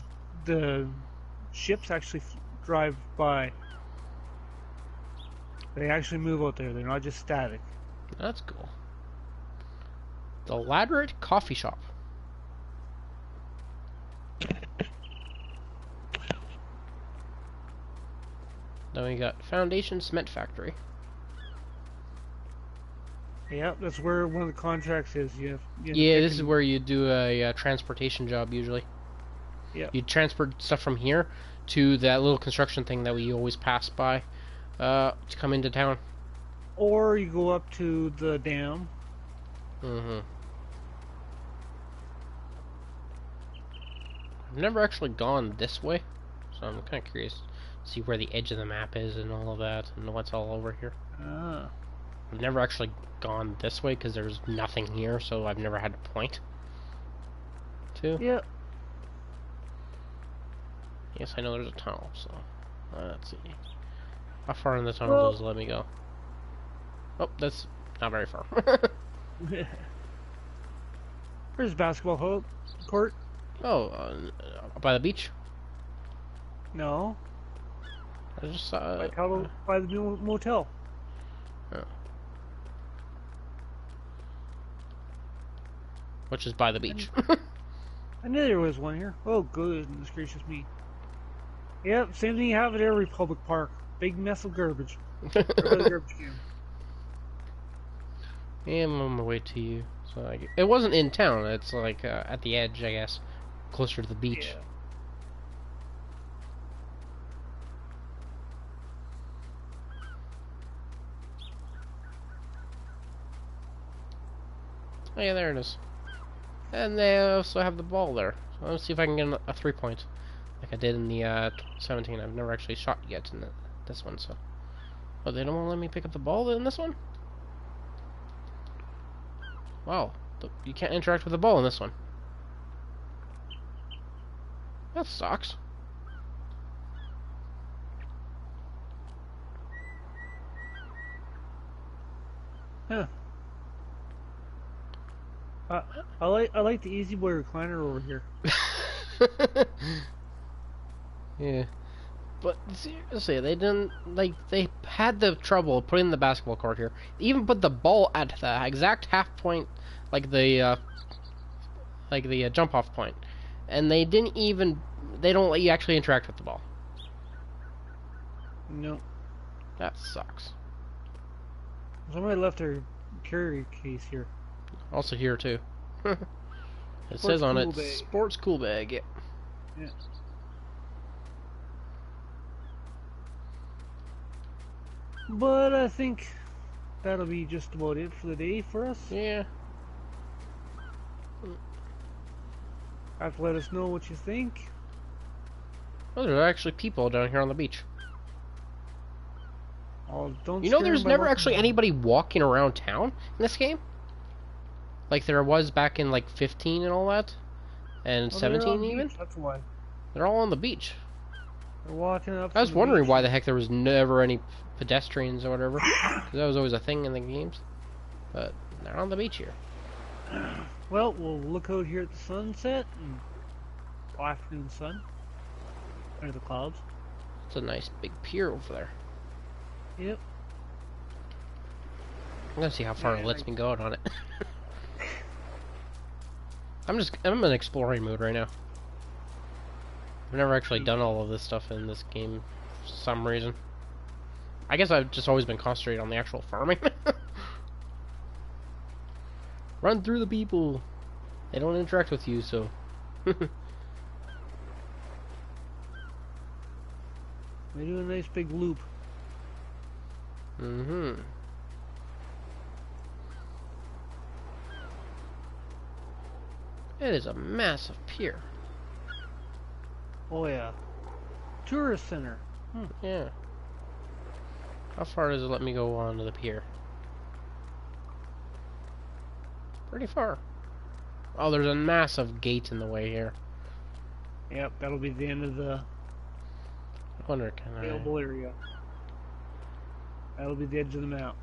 the ships actually drive by. They actually move out there. They're not just static. That's cool. The Ladrit Coffee Shop. Then we got Foundation Cement Factory. Yeah, that's where one of the contracts is. Yeah, this is where you do a transportation job usually. Yeah. You transport stuff from here to that little construction thing that we always pass by to come into town. Or you go up to the dam. Mm-hmm. I've never actually gone this way, so I'm kind of curious to see where the edge of the map is and all of that, and what's all over here. Ah. I've never actually gone this way because there's nothing here, so I've never had to point to. Yeah. Yes, I know there's a tunnel, so let's see. How far in the tunnel does it let me go? Oh, that's not very far. Where's the basketball court? Oh, by the beach? No. I just by the new motel. Oh. Which is by the beach. I knew there was one here. Oh, goodness gracious me. Yep, same thing you have at every public park. Big mess of garbage. Garbage can. Yeah, I'm on my way to you. So it wasn't in town. It's like at the edge, I guess, closer to the beach. Yeah. Oh yeah, there it is. And they also have the ball there. So let's see if I can get a 3-point, like I did in the 17. I've never actually shot yet in this one, so. Oh, they don't want to let me pick up the ball in this one? Wow, you can't interact with the ball in this one. That sucks. Huh. I like the Easy Boy recliner over here. Yeah. But seriously, they didn't, like, they had the trouble putting the basketball court here. They even put the ball at the exact half point, like the jump off point. And they didn't even, they don't let you actually interact with the ball. No. That sucks. Somebody left their carry case here. Also here too. It Sports says on cool it, bag. sports cool bag, yeah. Yeah. But I think that'll be just about it for the day for us. Yeah. Have to let us know what you think. Oh, there's actually people down here on the beach. Oh, don't You know, scare there's 'em by never looking actually at 'em. anybody walking around town in this game. Like there was back in like 15 and all that, and Oh, they're on 17 the even. beach, that's why. They're all on the beach. They're walking up. I was from the wondering beach. why the heck there was never any pedestrians or whatever, because that was always a thing in the games. But they're on the beach here. Well, we'll look out here at the sunset and afternoon sun under the clouds. It's a nice big pier over there. Yep. I'm gonna see how far Yeah, it lets me go out on it. I'm in exploring mood right now. I've never actually done all of this stuff in this game for some reason. I guess I've just always been concentrating on the actual farming. Run through the people. They don't interact with you, so. They do a nice big loop. Mm-hmm. It is a massive pier. Oh yeah. Tourist center. Yeah. How far does it let me go onto the pier? Pretty far. Oh, there's a massive gate in the way here. Yep, that'll be the end of the I wonder, can I... available area. That'll be the edge of the map.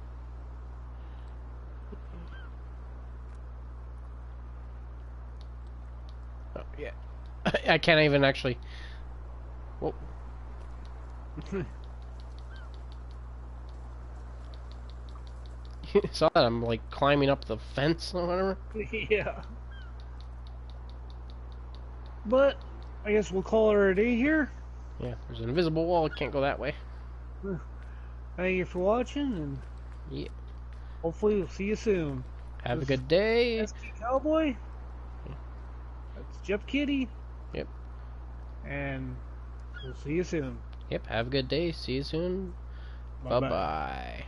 Oh, yeah. I can't even actually... Whoa. You saw that? I'm like climbing up the fence or whatever. Yeah. But I guess we'll call her a day here. Yeah, there's an invisible wall. I can't go that way. Thank you for watching, and Yeah. hopefully we'll see you soon. Have a This good day. is ST Cowboy. That's Jeff Kitty. Yep. And we'll see you soon. Yep. Have a good day. See you soon. Bye bye. Bye-bye.